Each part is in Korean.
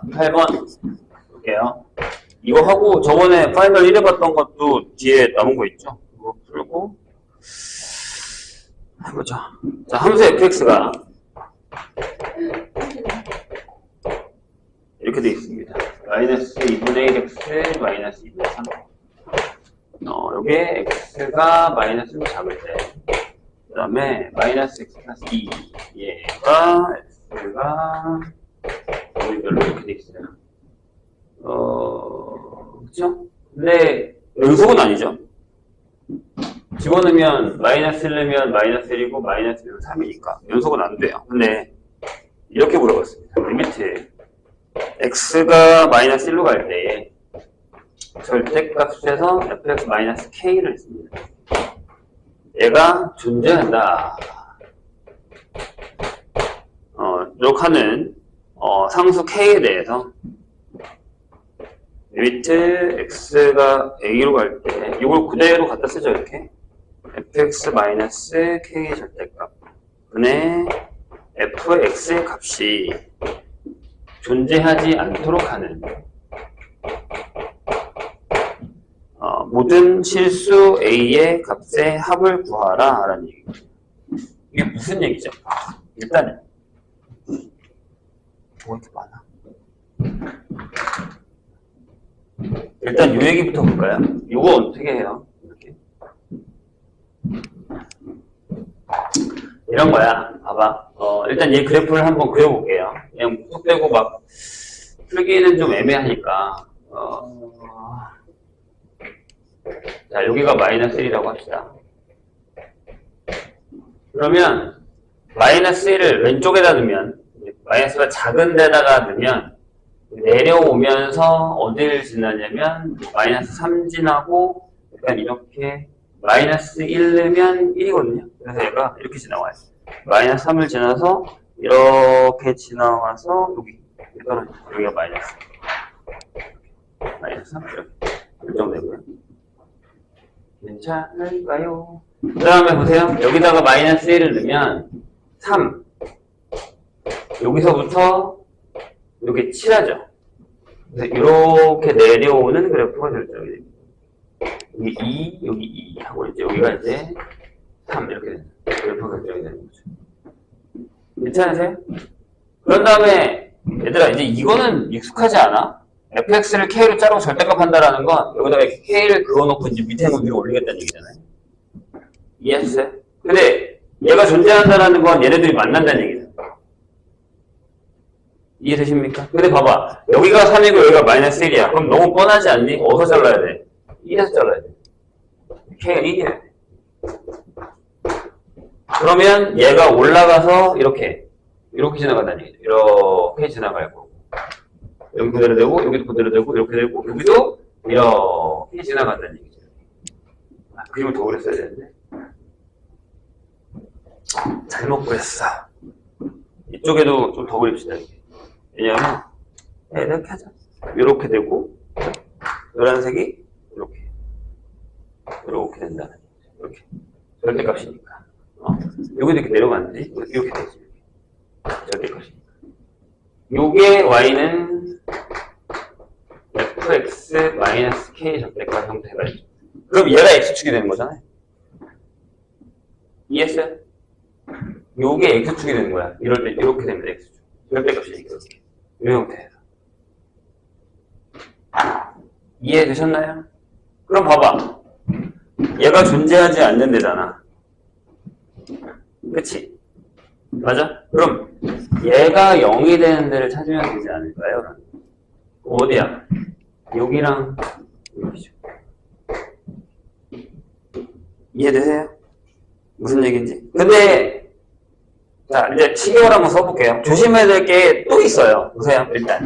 8번 볼게요. 이거 하고 저번에 파이널 1 해봤던 것도 뒤에 남은 거 있죠? 이거 풀고 해보자. 자, 함수 fx가 이렇게 되어 있습니다. 마이너스 2분의 1x 마이너스 2분의 3. 요게 x가 마이너스로 잡을 때, 그 다음에 마이너스 x 플러스 2, 얘가 x가 별로 이렇게 되어 있어요. 그쵸? 근데 연속은 아니죠. 집어넣으면 마이너스 1 넣으면 마이너스 1이고 마이너스 1은 3이니까 연속은 안 돼요. 근데 이렇게 물어봤습니다. 리미트 x가 마이너스 1로 갈 때 절대값에서 fx 마이너스 k를 했습니다. 얘가 존재한다. 이렇게 하는 상수 k에 대해서 리미트 x가 a로 갈 때 이걸 그대로 갖다 쓰죠. 이렇게 fx 마이너스 k 절대값 분의 fx의 값이 존재하지 않도록 하는 모든 실수 a의 값의 합을 구하라 라는 얘기입니다. 이게 무슨 얘기죠? 일단은 뭐가 이렇게 많아? 일단 이 얘기부터 볼까요? 이거 어떻게 해요? 이렇게 이런 거야. 봐봐. 일단 얘 그래프를 한번 그려볼게요. 그냥 무턱대고 막 풀기는 좀 애매하니까. 자, 여기가 마이너스 1이라고 합시다. 그러면 마이너스 1을 왼쪽에다 넣으면, 마이너스가 작은 데다가 넣으면 내려오면서 어디를 지나냐면 마이너스 3 지나고 약간 이렇게 마이너스 1 넣으면 1이거든요. 그래서 얘가 이렇게 지나와요. 마이너스 3을 지나서 이렇게 지나와서 여기가 마이너스 3 이렇게 결정되고요. 괜찮을까요? 그 다음에 보세요. 여기다가 마이너스 1을 넣으면 3 여기서부터 이렇게 칠하죠. 그래서 이렇게 내려오는 그래프가 결정이 됩니다. 여기 2, 여기 2 하고 이제 여기가 이제 3 이렇게 되는 그래프가 결정이 되는 거죠. 괜찮으세요? 그런 다음에 얘들아 이제 이거는 익숙하지 않아? fx를 k로 자르고 절대값 한다라는 건 여기다가 k를 그어놓고 이제 밑에 있는 거 위로 올리겠다는 얘기잖아요. 이해하셨어요? 근데 얘가 존재한다라는 건 얘네들이 만난다는 얘기잖아요. 이해되십니까? 근데 봐봐. 여기가 3이고 여기가 마이너스 1이야. 그럼 너무 뻔하지 않니? 어디서 잘라야 돼? 1에서 잘라야 돼. k가 1이어야 돼. 그러면 얘가 올라가서 이렇게 지나간다는 얘기죠. 이렇게 지나갈 거고. 여기 그대로 되고, 여기도 그대로 되고, 이렇게 되고, 여기도 이렇게 지나간다는 얘기죠. 그림을 더 그렸어야 되는데. 잘못 그렸어. 이쪽에도 좀 더 그립시다. 왜냐면 이렇게 하자. 이렇게 되고 노란색이 이렇게 된다는 거죠. 이렇게 절대값이니까. 여기도 이렇게 내려가는데 이렇게 되지. 절대값이니까. 요게 y는 fx-k 절대값 형태가 있죠. 그럼 얘가 x축이 되는 거잖아요. 이해했어요? 요게 x축이 되는 거야. 이럴 때 이렇게 됩니다. x축. 절대값이니까 이렇게. 이 형태에서. 이해되셨나요? 그럼 봐봐. 얘가 존재하지 않는 데잖아. 그치? 맞아? 그럼 얘가 0이 되는 데를 찾으면 되지 않을까요? 어디야? 여기랑 여기죠. 이해되세요? 무슨 얘기인지? 근데 자, 이제 신경을 한번 써볼게요. 조심해야 될 게 또 있어요. 보세요, 일단.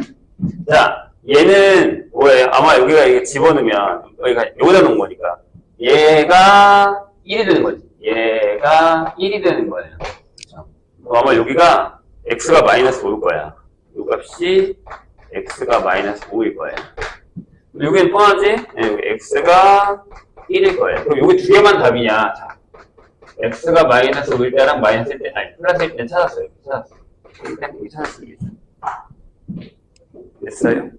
자, 얘는 뭐예요? 아마 여기가 이게 집어넣으면, 여기다 놓은 거니까. 얘가 1이 되는 거지. 얘가 1이 되는 거예요. 그렇죠? 아마 여기가 x가 마이너스 5일 거야. 이 값이 x가 마이너스 5일 거예요. 여기는 뻔하지? 네, 여기 x가 1일 거예요. 그럼 여기 두 개만 답이냐? 자. x가 마이너스 5일 때랑 마이너스일 때, 아니, 플러스일 때 찾았어요. 찾았어요. 여기 찾았습니다. 됐어요?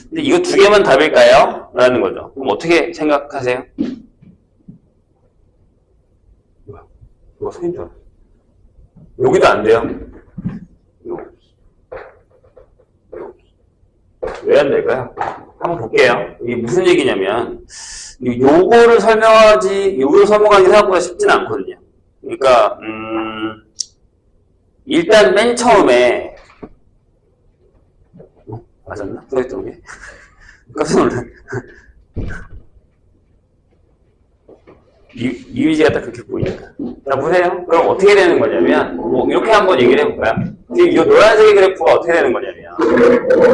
근데 이거 두 개만 답일까요? 라는 거죠. 그럼 어떻게 생각하세요? 뭐야? 누가 소인 줄 알았어. 여기도 안 돼요. 왜 안 될까요? 한번 볼게요. 이게 무슨 얘기냐면, 요거를 설명하기 생각보다 쉽진 않거든요. 그러니까, 일단 맨 처음에, 맞았나? 써있던 게? 깜짝 놀랐네. 이미지가 딱 그렇게 보이니까. 자, 보세요. 그럼 어떻게 되는 거냐면, 뭐, 이렇게 한번 얘기를 해볼까요? 지금 이 노란색의 그래프가 어떻게 되는 거냐면,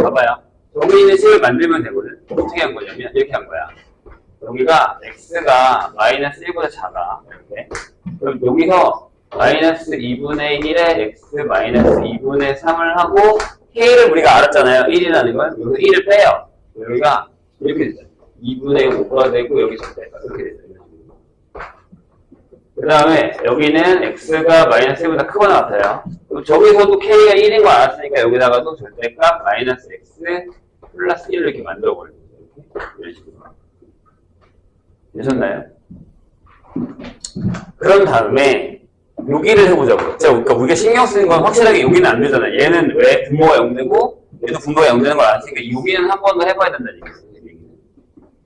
봐봐요. 여기 있는 식을 만들면 되거든. 어떻게 한 거냐면, 이렇게 한 거야. 여기가 x가 마이너스 1보다 작아. 이렇게. 그럼 여기서 마이너스 2분의 1에 x 마이너스 2분의 3을 하고, k를 우리가 알았잖아요. 1이라는 건. 여기서 1을 빼요. 여기가 이렇게 되죠. 2분의 5가 되고, 여기 절대가 이렇게 되죠. 그 다음에 여기는 x가 마이너스 1보다 크거나 같아요. 저기서도 k가 1인 거 알았으니까 여기다가도 절대값 마이너스 x 플러스 1을 이렇게 만들어버려요. 이런 식으로. 되셨나요? 그런 다음에 여기를 해보자고요. 그러니까 우리가 신경 쓰는 건 확실하게 여기는 안 되잖아요. 얘는 왜 분모가 0되고 얘도 분모가 0되는 걸 알았으니까 여기는 한 번 더 해봐야 된다는 얘기예요.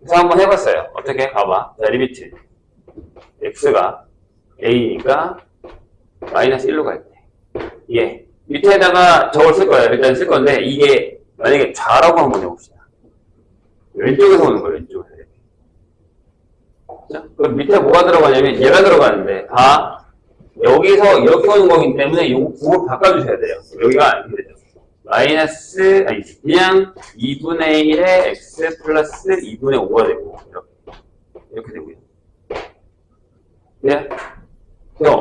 그래서 한번 해봤어요. 어떻게? 봐봐. 자, 리미트. x가 a니까 마이너스 1로 갈 때. 예. 밑에다가 저걸 쓸 거예요. 일단 쓸 건데, 이게 만약에 좌라고 한번 해봅시다. 왼쪽에서 오는 거예요, 왼쪽에서. 자, 그럼 밑에 뭐가 들어가냐면 얘가 들어가는데, 여기서 이렇게 오는 거기 때문에 요 구를 바꿔주셔야 돼요. 여기가 이렇게 되죠. 마이너스, 그냥 2분의 1에 x 플러스 2분의 5가 되고, 이렇게 되고요. 네?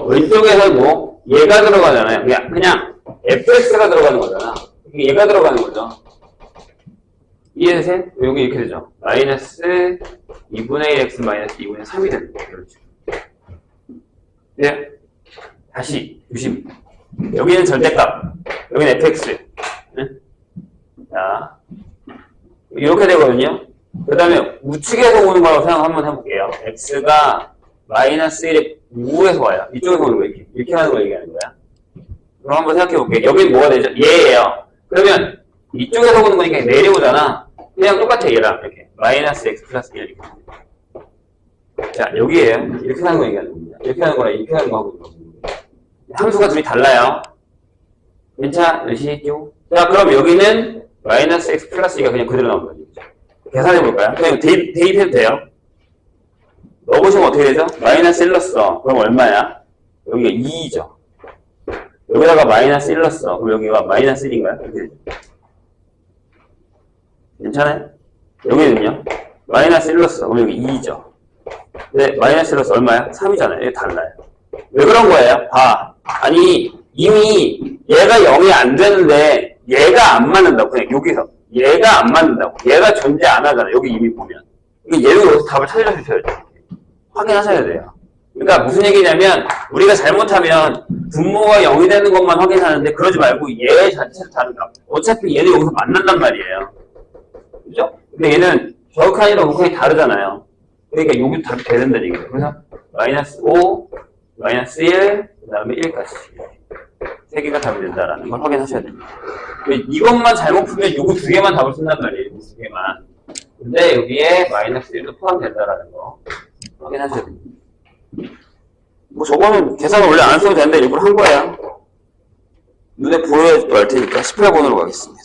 왼쪽에서 뭐 얘가 들어가잖아요. 그냥 fx가 들어가는 거잖아. 얘가 들어가는 거죠. 이해되세요? 여기 이렇게 되죠. 마이너스 2분의 1 x 마이너스 2분의 3이 되는 거예요. 그렇죠. 네? 다시 조심. 여기는 절대값. 여기는 fx. 네? 자, 이렇게 되거든요. 그 다음에 우측에서 오는 거라고 생각 한번 해볼게요. x가 마이너스 1에 5에서 와요. 이쪽에서 오는 거 이렇게 하는 거 얘기하는 거야. 그럼 한번 생각해 볼게요. 여기는 뭐가 되죠? 얘예요. 그러면 이쪽에서 오는 거니까 내려오잖아. 그냥 똑같아 얘랑 이렇게 마이너스 x 플러스 1 이렇게. 자, 여기에요. 이렇게 하는 거 얘기하는 겁니다. 이렇게 하는 거랑 이렇게 하는 거 하고 있는 겁니다. 함수가 둘이 달라요. 괜찮으시죠? 자, 그럼 여기는 마이너스 x 플러스 2가 그냥 그대로 나온 거죠. 계산해 볼까요? 그냥 대입해도 돼요. 넣어보시면 어떻게 되죠? 마이너스 1 넣었어. 그럼 얼마야? 여기가 2죠. 여기다가 마이너스 1 넣었어. 그럼 여기가 마이너스 1인가요? 이렇게 되죠. 괜찮아요? 여기는요? 마이너스 1 넣었어. 그럼 여기 2죠. 근데 마이너스 1 넣었어. 얼마야? 3이잖아요. 이게 달라요. 왜 그런 거예요? 아니, 이미 얘가 0이 안 되는데 얘가 안 맞는다고. 그냥 여기서. 얘가 안 맞는다고. 얘가 존재 안 하잖아. 여기 이미 보면. 얘도 여기서 답을 찾아주셔야죠. 확인하셔야 돼요. 그러니까 무슨 얘기냐면 우리가 잘못하면 분모가 0이 되는 것만 확인하는데 그러지 말고 얘 자체를 다른 값. 어차피 얘는 여기서 만난단 말이에요. 그죠? 근데 얘는 저극한이랑 우극한이 다르잖아요. 그러니까 여기도 답이 돼야 된다는 얘기예요. 그래서 마이너스 5, 마이너스 1, 그 다음에 1까지. 세 개가 답이 된다라는 걸 확인하셔야 됩니다. 이것만 잘못 풀면 요거 두 개만 답을 쓴단 말이에요. 이 두 개만. 근데 여기에 마이너스 1도 포함된다라는 거 확인하셔야 됩니다. 뭐 저거는 계산을 원래 안 써도 되는데 일부러 한 거예요. 눈에 보여도 할 테니까 18번으로 가겠습니다.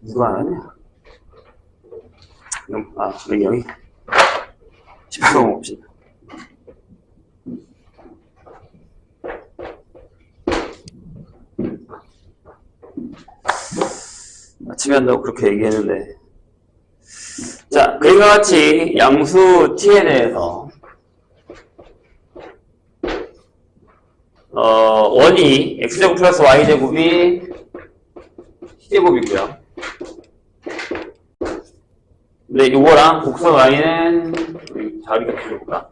누가 안 하냐? 민경이 18번 봅시다. 아침에 한다고 그렇게 얘기했는데, 자, 그림과 같이 양수 t에 대해서 원이 x제곱 플러스 y제곱이 t제곱이고요. 근데 이거랑 곡선 y는 자리가 필요할까?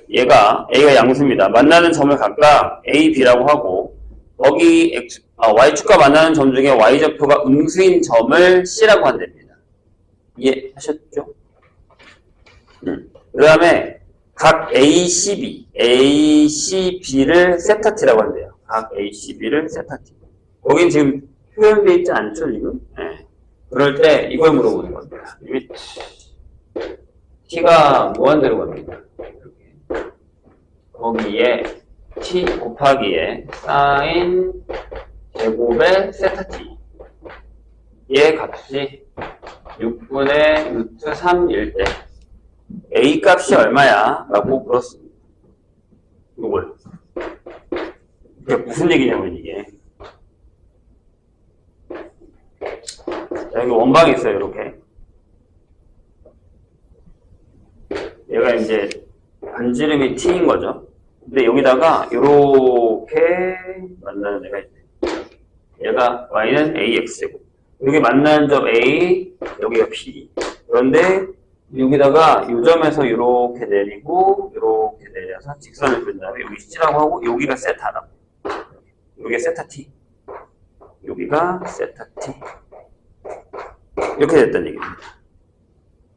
얘가 a가 양수입니다. 만나는 점을 각각 a, b라고 하고 거기 y축과 만나는 점 중에 y좌표가 음수인 점을 C라고 한답니다. 이해하셨죠? 그 다음에 각 ACB를 세타 T라고 한대요. 각 ACB를 세타 T. 거긴 지금 표현되어 있지 않죠, 지금? 네. 그럴 때 이걸 물어보는 겁니다. T가 무한대로 갑니다. 이렇게. 거기에 T 곱하기에 사인 제곱의 세타 T. 얘 값이 6분의 루트 3일 때 A 값이 얼마야? 라고 물었습니다. 이걸. 이게 무슨 얘기냐면 이게. 자, 여기 원방이 있어요, 이렇게. 얘가 이제 반지름이 T인 거죠. 근데 여기다가 이렇게 만나는 애가 있네. 얘가 Y는 AX제곱. 여기 만나는 점 A, 여기가 P. 그런데 여기다가 이 점에서 이렇게 내리고 이렇게 내려서 직선을 그린 다음에 여기 C라고 하고 여기가 세타라고. 여기가 세타 T. 여기가 세타 T. 이렇게 됐다는 얘기입니다.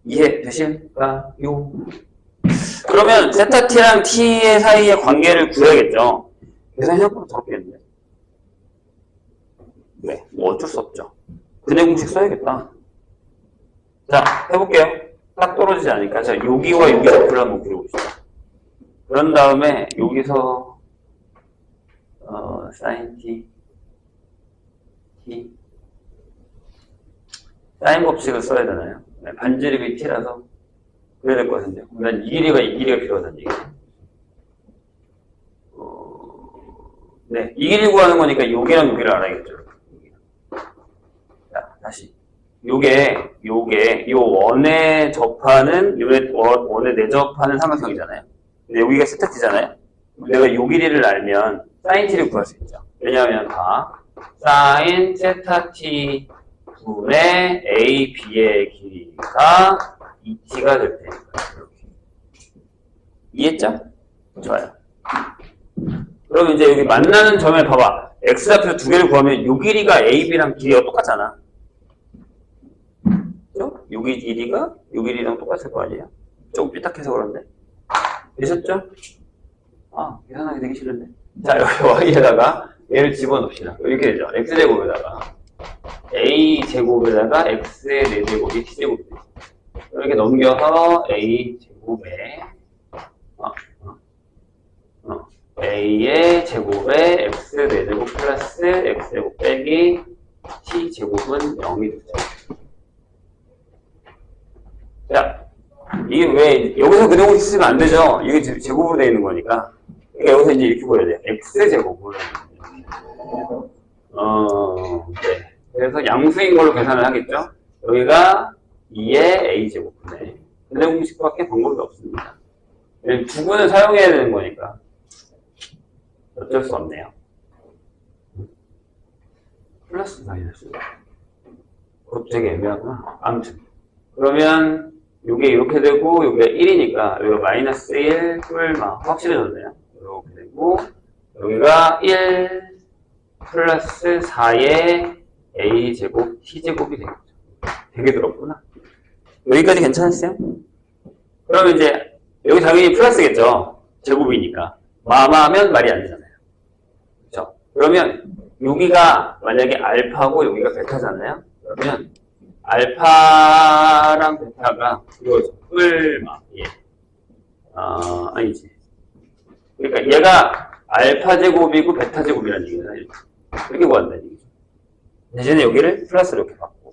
이해되실까요? 그러면 세타 T랑 T의 사이의 관계를 구해야겠죠. 계산이 생각보다 더럽겠는데. 네, 뭐 어쩔 수 없죠. 근해 공식 써야겠다. 자, 해볼게요. 딱 떨어지지 않으니까. 자, 여기와 여기 좌표를 한번 그려봅시다. 그런 다음에 여기서 sin t 사인 법칙을 써야 되나요? 네, 반지름이 t라서 그래야 될 것 같은데. 난 이 길이가 필요하다는 얘기죠. 네, 이 길이 구하는 거니까 여기랑 여기를 알아야겠죠. 자, 다시. 요 원에 접하는, 원에 내접하는 삼각형이잖아요. 근데 여기가 세타 t잖아요. 내가 요 길이를 알면 사인 t를 구할 수 있죠. 왜냐하면 다 사인 세타 t 분의 a, b의 길이가 2t가 될 테니까. 이렇게. 이해했죠? 좋아요. 그럼 이제 여기 만나는 점에 봐봐. x좌표 두 개를 구하면 요 길이가 a, b랑 길이가 똑같잖아. 그죠? 요 길이가 요 길이랑 똑같을 거 아니에요? 조금 삐딱해서 그런데. 되셨죠? 아, 계산하기 되게 싫은데. 자, 여기 y에다가 얘를 집어넣읍시다. 이렇게 되죠. x제곱에다가 a제곱에다가 x의 4제곱이 t제곱이 되죠. 이렇게 넘겨서 a제곱에 a의 제곱에 x 4제곱 플러스 x제곱 빼기 t제곱은 0이 되죠. 자, 이게 왜 여기서 그대로 쓰면 안 되죠? 이게 제곱으로 되어 있는 거니까. 그러니까 여기서 이제 이렇게 보여야 돼요. x제곱을. 네. 그래서 양수인 걸로 계산을 하겠죠? 여기가 2의 a제곱분의 근해 공식밖에 방법이 없습니다. 두분을 사용해야 되는 거니까 어쩔 수 없네요. 플러스 마이너스. 그것도 되게 애매하구나. 아무튼 그러면 요게 이렇게 되고 요게 1이니까 여기가 마이너스 1 뿔막 확실해졌네요. 이렇게 되고 여기가 1 플러스 4의 a제곱 t제곱이 되겠죠. 되게 더럽구나. 여기까지 괜찮으세요? 그러면 이제 여기 당연히 플러스겠죠. 제곱이니까. 마마하면 말이 안 되잖아요. 그렇죠? 그러면 여기가 만약에 알파고 여기가 베타잖아요. 그러면 알파랑 베타가 이거죠. 뿔막 예. 아니지. 그러니까 얘가 알파 제곱이고 베타 제곱이라는 얘기잖아요. 이렇게 구한다는 얘기죠. 대신에 여기를 플러스로 이렇게 바꾸고.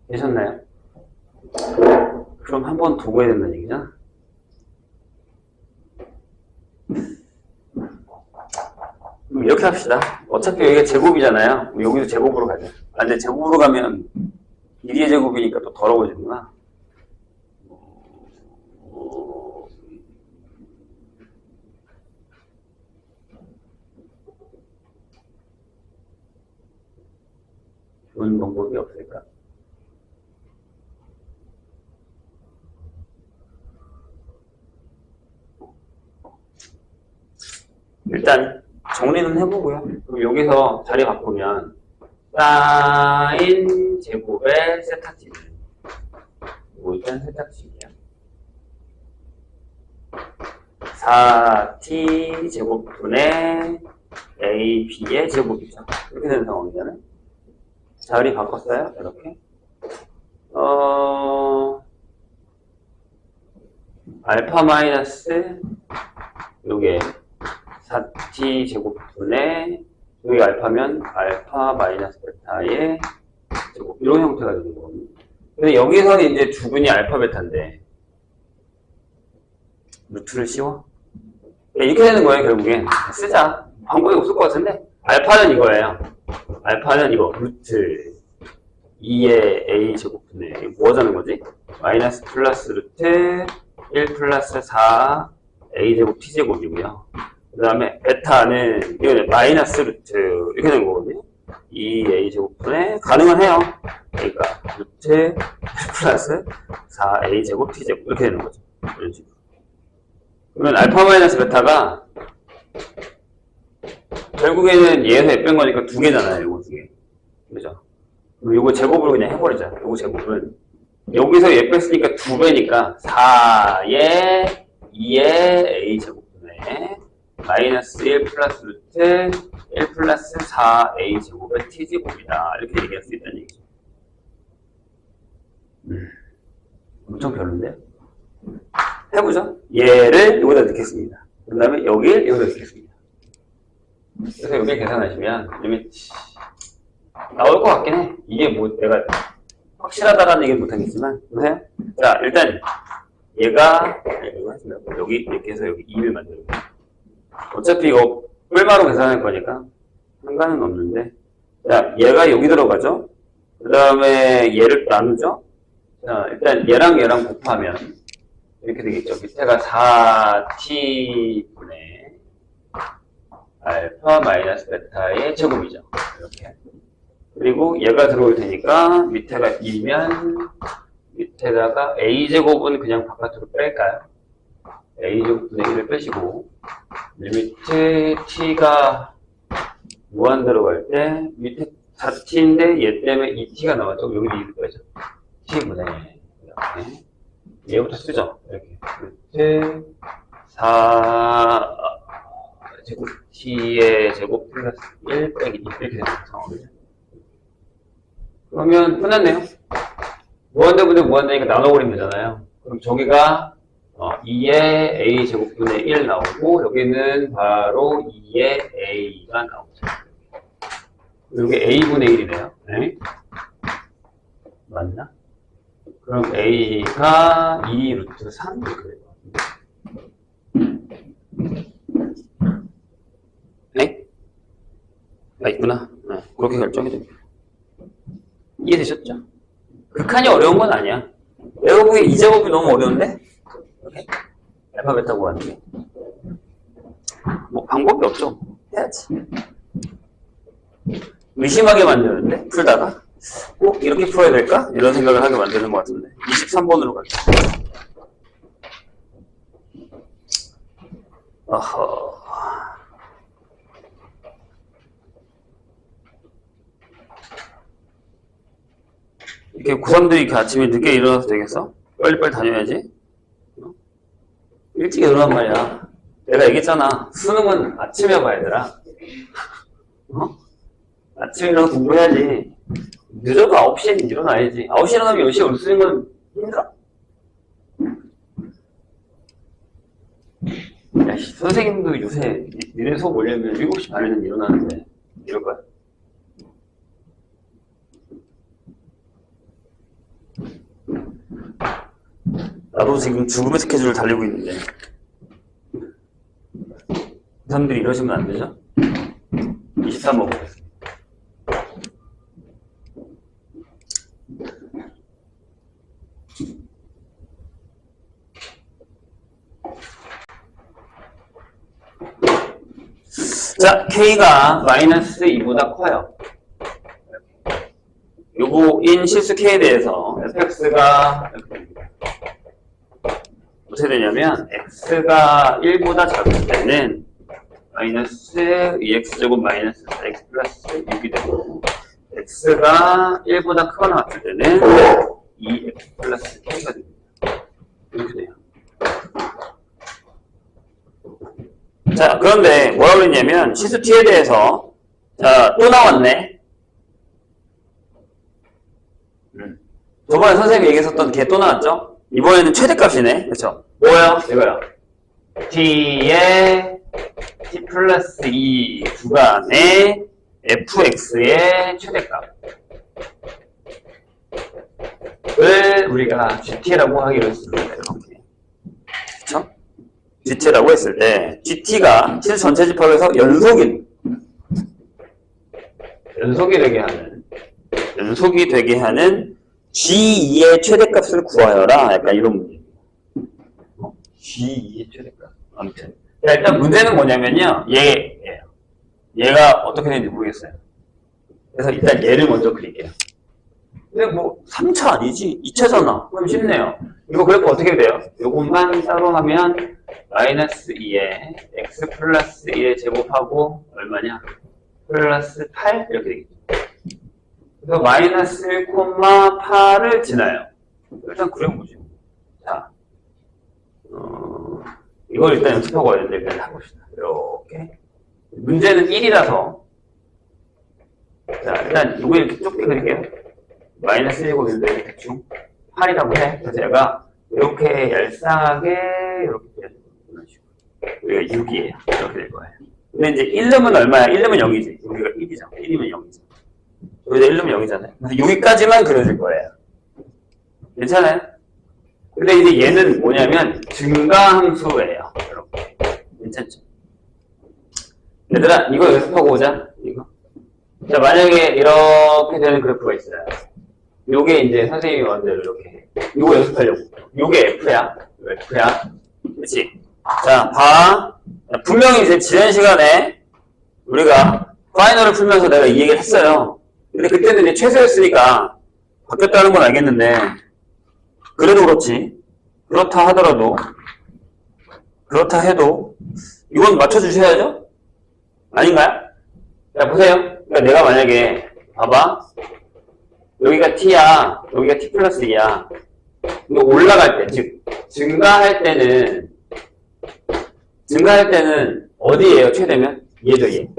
되셨나요? 그럼 한 번 두고 해야 된다는 얘기잖아. 그럼 이렇게 합시다. 어차피 여기가 제곱이잖아요. 여기도 제곱으로 가자. 아, 근데 제곱으로 가면 길이의 제곱이니까 또 더러워지구나. 좋은 방법이 없을까? 일단 정리는 해보고요. 그럼 여기서 자리 바꾸면 사인 제곱의 세타치는 이거 일단 세타치이야. 4t 제곱분의 ab의 제곱이죠. 이렇게 되는 상황이잖아요. 자리 바꿨어요. 이렇게. 알파 마이너스 요게 4t 제곱분의 여기 알파면 알파 마이너스 베타의 제곱 이런 형태가 되는 거거든요. 근데 여기서는 이제 주근이 알파 베타인데 루트를 씌워? 이렇게 되는 거예요. 결국엔 쓰자. 방법이 없을 것 같은데 알파는 이거예요. 알파는 이거 루트 2의 a 제곱분의 뭐 하자는 거지? 마이너스 플러스 루트 1 플러스 4 a 제곱 t 제곱이고요. 그 다음에 베타는 이거는 마이너스 루트 이렇게 되는 거거든요. 2a 제곱분의 가능은 해요. 그러니까 루트 1 플러스 4a 제곱 t 제곱 이렇게 되는 거죠. 이런 식으로. 그러면 알파 마이너스 베타가 결국에는 얘에서 얘 뺀 거니까 두 개잖아요. 요거 두 개. 그죠? 그럼 요거 제곱으로 그냥 해버리자. 요거 제곱은 여기서 얘 뺐으니까 두 배니까 4의 2의 a 제곱분의 마이너스 1 플러스 루트 1 플러스 4a 제곱의 t 제곱이다. 이렇게 얘기할 수 있다는 얘기죠. 엄청 별론데? 해보죠. 얘를 여기다 넣겠습니다. 그 다음에 여기를 여기다 넣겠습니다. 그래서 여기 계산하시면 리미트 나올 것 같긴 해. 이게 뭐 내가 확실하다라는 얘기는 못하겠지만 보세요. 자 일단 얘가 여기 이렇게 해서 여기 2를 만들고 어차피 이거 뿔마로 계산할 거니까 상관은 없는데 자 얘가 여기 들어가죠. 그 다음에 얘를 나누죠. 자 일단 얘랑 얘랑 곱하면 이렇게 되겠죠. 밑에가 4t분의 알파 마이너스 베타의 제곱이죠. 이렇게. 그리고 얘가 들어올 테니까 밑에가 2면 밑에다가 a제곱은 그냥 바깥으로 뺄까요? a제곱분의 1을 빼시고 리미트 t가 무한 들어갈 때 밑에 4t인데 얘 때문에 2t가 나왔죠. 여기도 2를 빼죠. t분의 이렇게. 얘부터 쓰죠. 이렇게. 루트 4 제곱 t의 제곱 플러스 1 빼기 2 이렇게 되는 상황이죠. 그러면 끝났네요. 무한대분의 무한대니까 나눠버리면 되잖아요. 그럼 저기가 2의 a 제곱분의 1 나오고 여기는 바로 2의 a가 나오죠. 여기 a분의 1이네요. 네? 맞나? 그럼 a가 2 루트 3 이렇게 돼요. 네? 아 있구나. 네, 그렇게 결정이 됩니다. 이해되셨죠? 극한이 어려운 건 아니야. 내가 보기에 이 작업이 너무 어려운데? 이렇게 알파 베타 구하는 게. 뭐 방법이 없죠. 해야지. 의심하게 만드는데 풀다가 꼭 이렇게 풀어야 될까? 이런 생각을 하게 만드는 것 같은데 23번으로 갈게요. 어허. 이렇게 고3들이 이렇게 아침에 늦게 일어나서 되겠어? 빨리빨리 다녀야지. 일찍 일어난 말이야. 내가 얘기했잖아. 수능은 아침에 봐야 되라. 아침에 일어나서 공부해야지. 늦어도 9시에 일어나야지. 9시에 일어나면 10시에 올 수 있는 건 힘들어. 야, 선생님도 요새 니네 수업 올려면 7시 반에는 일어나는데 이럴 거야. 나도 지금 죽음의 스케줄을 달리고 있는데 사람들이 이러시면 안 되죠? 23번 보겠습니다. 자, K가 마이너스 2보다 커요. 요거인 실수 K에 대해서 fx가 어떻게 되냐면 x가 1보다 작을 때는 마이너스 2x제곱 마이너스 4x 플러스 6이 되고 x가 1보다 크거나 같을 때는 2x 플러스 k가 됩니다. 이렇게 돼요. 자, 그런데 뭐라고 그랬냐면 시수 t에 대해서 자, 또 나왔네. 저번에 선생님이 얘기했었던 게 또 나왔죠? 이번에는 최대값이네. 그렇죠? 뭐예요? 이거요. t의 t 플러스 2 구간의 fx의 최대값을 우리가 gt라고 하기로 했습니다. 이렇게. 그렇죠? gt라고 했을 때 gt가 시수 전체 집합에서 연속이 되게 하는 G2의 최대값을 구하여라. 약간 이런 문제입니다. G2의 최대값. 아무튼. 자, 일단 문제는 뭐냐면요. 얘가 어떻게 되는지 모르겠어요. 그래서 일단 얘를 먼저 그릴게요. 근데 뭐 3차 아니지? 2차잖아. 그럼 쉽네요. 이거 그래프 어떻게 돼요? 요것만 따로 하면 마이너스 2에 x 플러스 1에 제곱하고 얼마냐? 플러스 8 이렇게 되겠죠. 그래서 마이너스 1,8을 지나요. 일단 그려보죠. 자, 이걸 일단 연습하고 와야 되는데 그냥 해봅시다. 이렇게. 문제는 1이라서 자, 일단 이거 이렇게 좁게 그릴게요. 마이너스 1제곱인데 대충 8이라고 해. 그래서 얘가 이렇게 얄쌍하게 이렇게 그려주고 우리가 6이에요. 이렇게 될 거예요. 근데 이제 1름은 얼마야? 1름은 0이지. 여기가 1이잖아. 1이면 0이지. 여기다 1름은 0이잖아요. 그래서 여기까지만 그려줄 거예요. 괜찮아요? 근데 이제 얘는 뭐냐면 증가함수예요. 이렇게. 괜찮죠? 얘들아, 이거 연습하고 오자. 이거. 자, 만약에 이렇게 되는 그래프가 있어요. 요게 이제 선생님이 원대로 이렇게 해. 요거 연습하려고. 요게 F야. F야. 그치? 자, 봐. 분명히 이제 지난 시간에 우리가 파이널을 풀면서 내가 이 얘기를 했어요. 근데 그때는 이제 최소였으니까 바뀌었다는 건 알겠는데, 그래도 그렇지. 그렇다 하더라도, 그렇다 해도, 이건 맞춰주셔야죠? 아닌가요? 자, 보세요. 그러니까 내가 만약에, 봐봐. 여기가 t야, 여기가 t 플러스 2야. 근데 올라갈 때, 즉, 증가할 때는 어디예요, 최대면? 얘죠, 얘.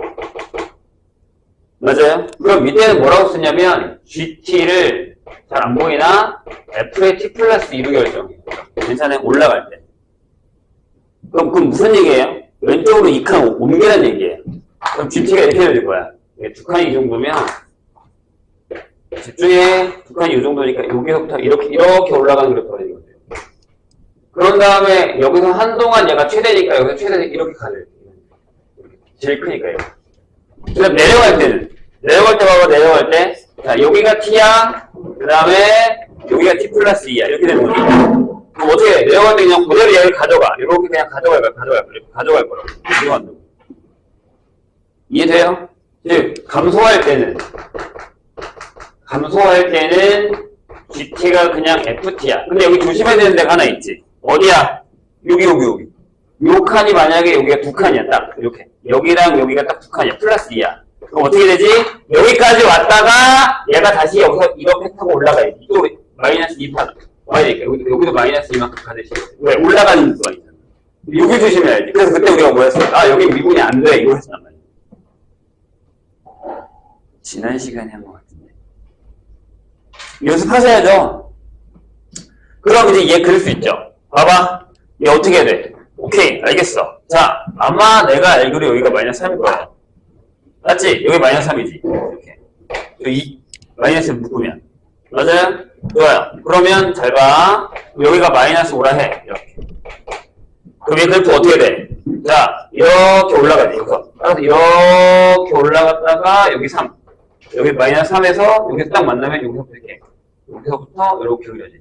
맞아요? 그럼 밑에는 뭐라고 쓰냐면, gt를 잘 안 보이나? f의 t 플러스 2로 결정해요. 괜찮아요? 올라갈 때. 그럼 무슨 얘기예요? 왼쪽으로 2칸 옮기라는 얘기예요. 그럼 gt가 이렇게 되는 거야. 두 칸이 이 정도면, 집중해. 두 칸이 이 정도니까 여기서부터 이렇게 올라가는 그래프가 되는 거죠. 그런 다음에 여기서 한동안 얘가 최대니까 여기서 최대 이렇게 가져요. 제일 크니까요. 그 다음 내려갈 때 봐봐, 내려갈 때. 자, 여기가 t야. 그 다음에 여기가 t 플러스 2야. 이렇게 되는 거지. 그럼 어떻게 해? 내려갈 때 그냥 그대로 얘를 가져가. 이렇게 그냥 가져갈 거라고. 이거 안 되고. 이해돼요? 즉, 감소할 때는 GT가 그냥 FT야. 근데 여기 조심해야 되는 데가 하나 있지. 어디야? 여기. 요 칸이 만약에 여기가 두 칸이야. 딱. 이렇게. 여기랑 여기가 딱 두 칸이야. 플러스 2야. 그럼 어떻게 되지? 여기까지 왔다가 얘가 다시 여기서 이렇게 타고 올라가야지. 이쪽으로 마이너스 2파 와야 되니까. 여기도 마이너스 2만큼 가듯이. 왜? 올라가는 구간이잖아. 여기 조심해야지. 그래서 그때 우리가 뭐 했어? 아, 여기 미분이 안 돼. 이거 했단 말이야. 지난 시간에 한 것 같은데. 연습하셔야죠. 그럼 이제 얘 그릴 수 있죠. 봐봐. 얘 어떻게 해야 돼? 오케이, 알겠어. 자, 아마 내가 알기로 여기가 마이너스 3일 거야. 맞지? 여기 마이너스 3이지. 이렇게. 여기 마이너스 묶으면. 맞아요? 좋아요. 그러면 잘 봐. 여기가 마이너스 5라 해. 이렇게. 그럼 얘 그래프 어떻게 돼? 자, 이렇게 올라가야 돼. 여기서. 따라서 이렇게 올라갔다가 여기 3. 여기 마이너스 3에서 여기서 딱 만나면 여기서부터 이렇게. 여기서부터 이렇게 그려야지.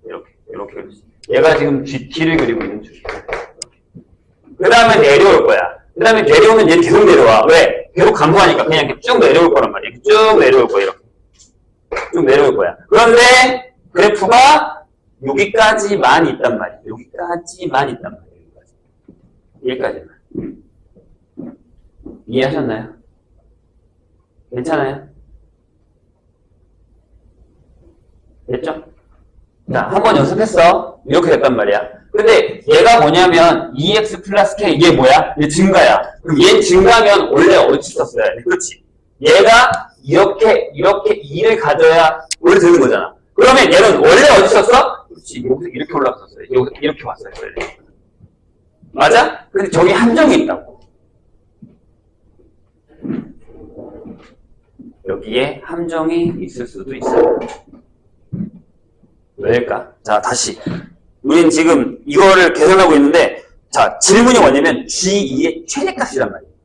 이렇게 그려야지. 얘가 지금 GT를 그리고 있는 중이야. 그 다음에 내려올 거야. 그 다음에 내려오면 얘는 계속 내려와. 왜? 계속 감소하니까 그냥 이렇게 쭉 내려올 거란 말이야. 이렇게 쭉 내려올 거야. 이렇게. 쭉 내려올 거야. 그런데 그래프가 여기까지만 있단 말이야. 여기까지만. 이해하셨나요? 괜찮아요? 됐죠? 자, 한번 연습했어. 이렇게 됐단 말이야. 근데 얘가 뭐냐면 2x 플러스 k, 이게 뭐야? 이게 증가야. 그럼 얘 증가면 원래 어디 있었어야 돼? 그렇지? 얘가 이렇게 2를 가져야 원래 되는 거잖아. 그러면 얘는 원래 어디 있었어? 그렇지, 여기서 이렇게 올라갔었어요. 여기서 이렇게 왔어요. 원래. 맞아? 근데 저기 함정이 있다고. 여기에 함정이 있을 수도 있어요. 왜일까? 자, 다시. 우린 지금 이거를 계산하고 있는데, 자, 질문이 뭐냐면 G2의 최대값이란 말이에요.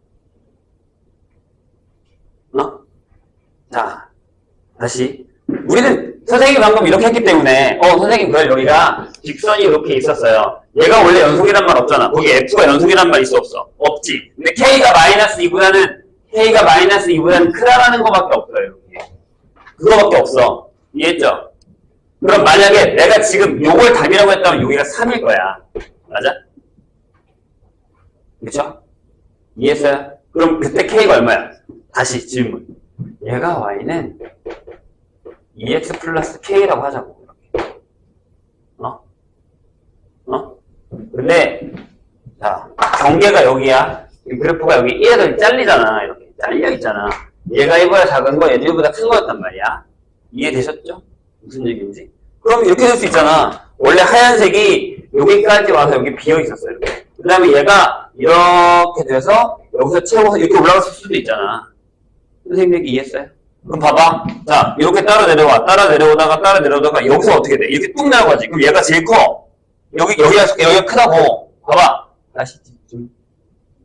자, 다시. 우리는 선생님이 방금 이렇게 했기 때문에, 선생님, 그걸 여기가 직선이 이렇게 있었어요. 얘가 원래 연속이란 말 없잖아. 거기 F가 연속이란 말 있어, 없어? 없지. 근데 K가 마이너스 2보다는 크다라는 거밖에 없어요, 여기. 그거밖에 없어. 이해했죠? 그럼 만약에 내가 지금 요걸 답이라고 했다면 여기가 3일 거야. 맞아? 그쵸? 이해했어요? 그럼 그때 K가 얼마야? 다시 질문. 얘가 Y는 2x 플러스 K라고 하자고. 근데, 자, 경계가 여기야. 그래프가 여기 1에서 잘리잖아. 이렇게. 잘려있잖아. 얘가 1보다 작은 거, 얘는 1보다 큰 거였단 말이야. 이해되셨죠? 무슨 얘기인지? 그럼 이렇게 될 수 있잖아. 원래 하얀색이 여기까지 와서 여기 비어있었어요. 이렇게. 그 다음에 얘가 이렇게 돼서 여기서 채워서 이렇게 올라갔을 수도 있잖아. 선생님 얘기 이해했어요? 그럼 봐봐. 자, 이렇게 따라 내려오다가 여기서 어떻게 돼? 이렇게 뚝 내려가지. 그럼 얘가 제일 커. 여기가 크다고. 봐봐. 다시 좀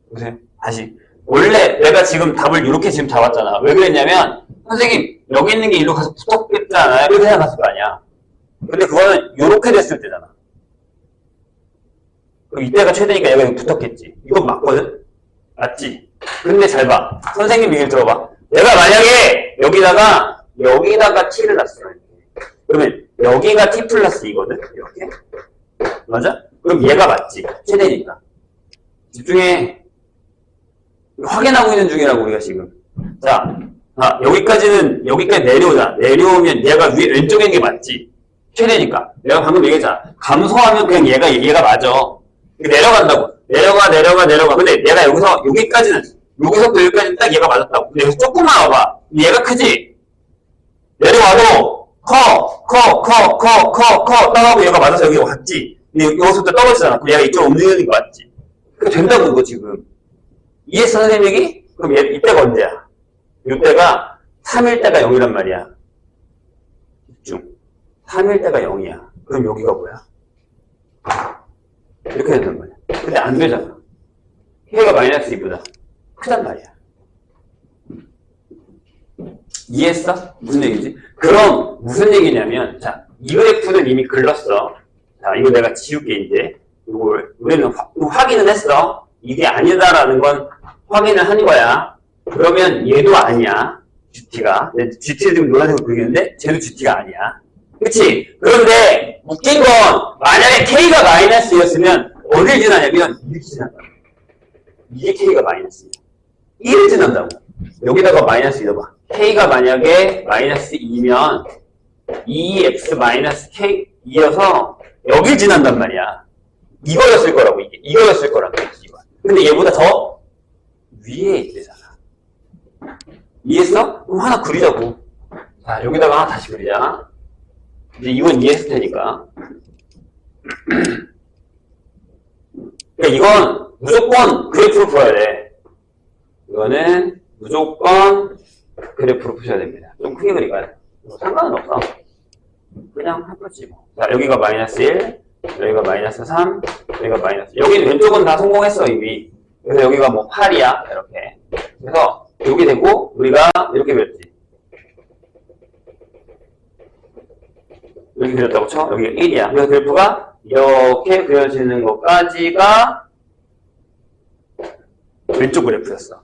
보세요. 다시. 원래 내가 지금 답을 이렇게 지금 잡았잖아. 왜 그랬냐면, 선생님, 여기 있는 게 일로 가서 붙었겠잖아요. 이렇게 생각했을 거 아니야. 근데 그거는 이렇게 됐을 때잖아. 그럼 이때가 최대니까 얘가 여기 붙었겠지. 이건 맞거든? 맞지? 근데 잘 봐. 선생님 얘기를 들어봐. 내가 만약에 여기다가 t를 놨어. 그러면 여기가 t 플러스 2거든? 이렇게. 맞아? 그럼 얘가 맞지. 최대니까. 집중해. 확인하고 있는 중이라고, 우리가 지금. 자, 여기까지 내려오자. 내려오면 얘가 왼쪽에 있는 게 맞지. 최대니까. 내가 방금 얘기했잖아. 감소하면 그냥 얘가 맞아. 내려간다고. 내려가. 근데 내가 여기서부터 여기까지는 딱 얘가 맞았다고. 근데 여기서 조금만 와봐. 얘가 크지? 내려와도 땅하고 얘가 맞아서 여기 왔지. 근데 여기서부터 떨어지잖아. 그럼 얘가 이쪽으로 움직이는 거 맞지? 그게 된다고, 이거 지금. 이해했어, 선생님 얘기? 그럼 이때가 언제야? 이때가 3일 때가 0이란 말이야. 집중. 3일 때가 0이야. 그럼 여기가 뭐야? 이렇게 된단 말이야. 근데 안 되잖아. K가 마이너스 2보다 크단 말이야. 이해했어? 무슨 얘기지? 그럼 무슨 얘기냐면, 자, 이 그래프는 이미 글렀어. 자, 이거 내가 지울게, 이제. 이걸, 우리는 확인은 했어. 이게 아니다라는 건 확인을 한 거야. 그러면 얘도 아니야. GT가. GT를 지금 노란색으로 그리겠는데, 쟤도 GT가 아니야. 그치? 그런데, 웃긴 건, 만약에 K가 마이너스였으면, 어딜 지나냐면, 이렇게 지난다. 이게 K가 마이너스야. 1을 지난다고. 여기다가 마이너스 넣어봐. K가 만약에 마이너스 2면, 2x 마이너스 K, 2여서, 여길 지난단 말이야. 이거였을 거라고, 이게. 이거였을 거라고, 이거. 근데 얘보다 더 위에 있대잖아. 이해했어? 그럼 하나 그리자고. 자, 여기다가 하나 다시 그리자. 이제 이건 이해했을 테니까. 그러니까 이건 무조건 그래프로 풀어야 돼. 이거는 무조건 그래프로 푸셔야 됩니다. 좀 크게 그릴까요? 상관은 없어. 그냥 한 거지 뭐. 자, 여기가 마이너스 1, 여기가 마이너스 3, 여기가 마이너스. 여기는 왼쪽은 다 성공했어, 이미. 그래서 여기가 뭐 8이야, 이렇게. 그래서 여기 되고, 우리가 이렇게 그렸지. 이렇게 그렸다고 쳐? 여기가 1이야. 그래서 그래프가 이렇게 그려지는 것까지가 왼쪽 그래프였어.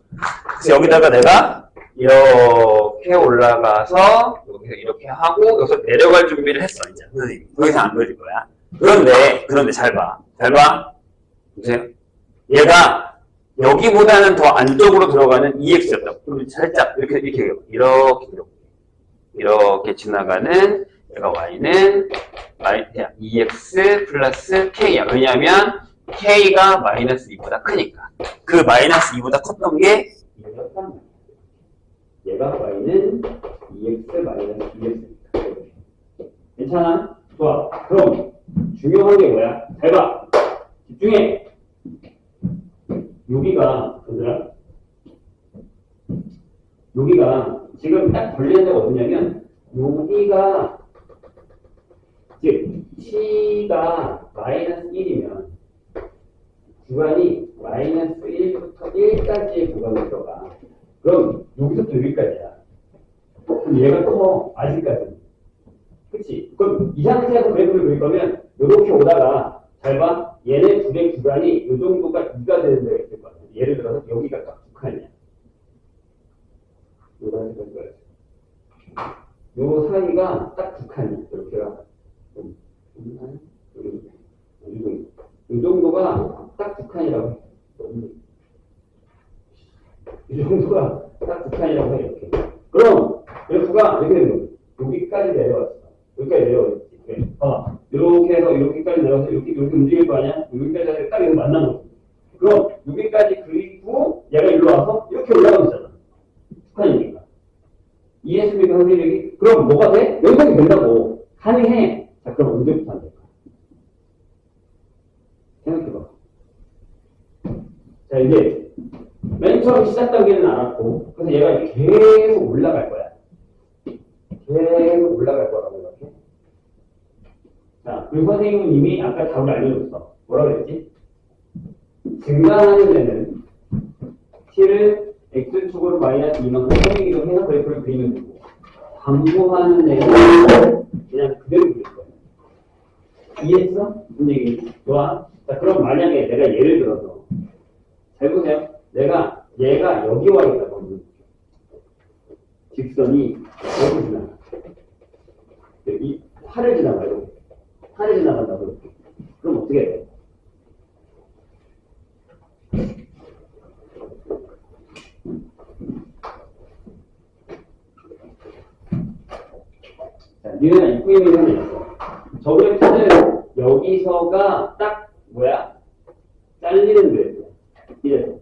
그래서 여기다가 내가 이렇게 올라가서 여기서 이렇게 하고 여기서 내려갈 준비를 했어, 이제. 선생님. 더 이상 안 그릴 거야. 그런데 잘 봐. 잘 봐. 보세요. 얘가 여기보다는 더 안쪽으로 들어가는 EX였다. 그럼 살짝 이렇게 지나가는 얘가 Y는 EX 플러스 K야. 왜냐하면 K가 마이너스 2보다 크니까. 그 마이너스 2보다 컸던 게 얘가 Y는 EX 마이너스 EX니까. 괜찮아? 좋아. 그럼 중요한 게 뭐야? 잘 봐. 집중해. 여기가 지금 딱 걸리는 데가 어디냐면 여기가 즉 T가 마이너스 1이면 구간이 마이너스 1부터 1까지의 구간으로 들어가. 그럼 여기서부터 여기까지야. 그럼 얘가 커. 아직까지는. 그치? 그럼 이 상태에서 그래프를 그릴 거면 이렇게 오다가 잘 봐. 얘네 둘의 구간이 이 정도가 2가 되는 데가 있을 것 같아. 예를 들어서 여기가 딱 두 칸이야. 요 사이가 딱 두 칸이야. 이렇게가. 이 정도가 딱 두 칸이라고 해. 이 정도가 딱 두 칸이라고 해. 이렇게. 그럼 그래프가 이렇게 되는 거야. 여기까지 내려왔어. 여기까지 내려왔지. 봐봐. 이렇게 해서 여기까지 내려와서 이렇게 움직일 거 아니야? 여기까지 딱 여기서 만나는 거야. 그럼 여기까지 그리고 얘가 일로 와서 이렇게 올라가고 있잖아. 북한이니까. 이해했습니까, 선생님이? 그럼 뭐가 돼? 연속이 된다고. 가능해. 자, 그럼 언제부터 안 될까? 생각해봐. 자, 이제 맨 처음 시작 단계는 알았고, 그래서 얘가 이렇게 계속 올라갈 거야. 계속 올라갈 거라고 생각해. 자, 그리고 선생님은 이미 아까 답을 알려줬어. 뭐라 그랬지? 증가하는 데는 t를 x축으로 마이너스 2만큼 선생님으로 해서 그래프를 그리면 되고, 반복하는 데는 그냥 그대로 그릴 거야. 이해했어? 무슨 얘기인지? 좋아. 자, 그럼 만약에 내가 예를 들어서 잘 보세요. 얘가 여기 와 있다고 직선이 여기 지나가. 이 팔을 지나가요. 팔을 지나간다고. 그럼 어떻게 돼? 자, 니네가 입구 이미지 하나 있어. 저 그래프는 여기서가 딱 뭐야? 잘리는 그래프. 이래서.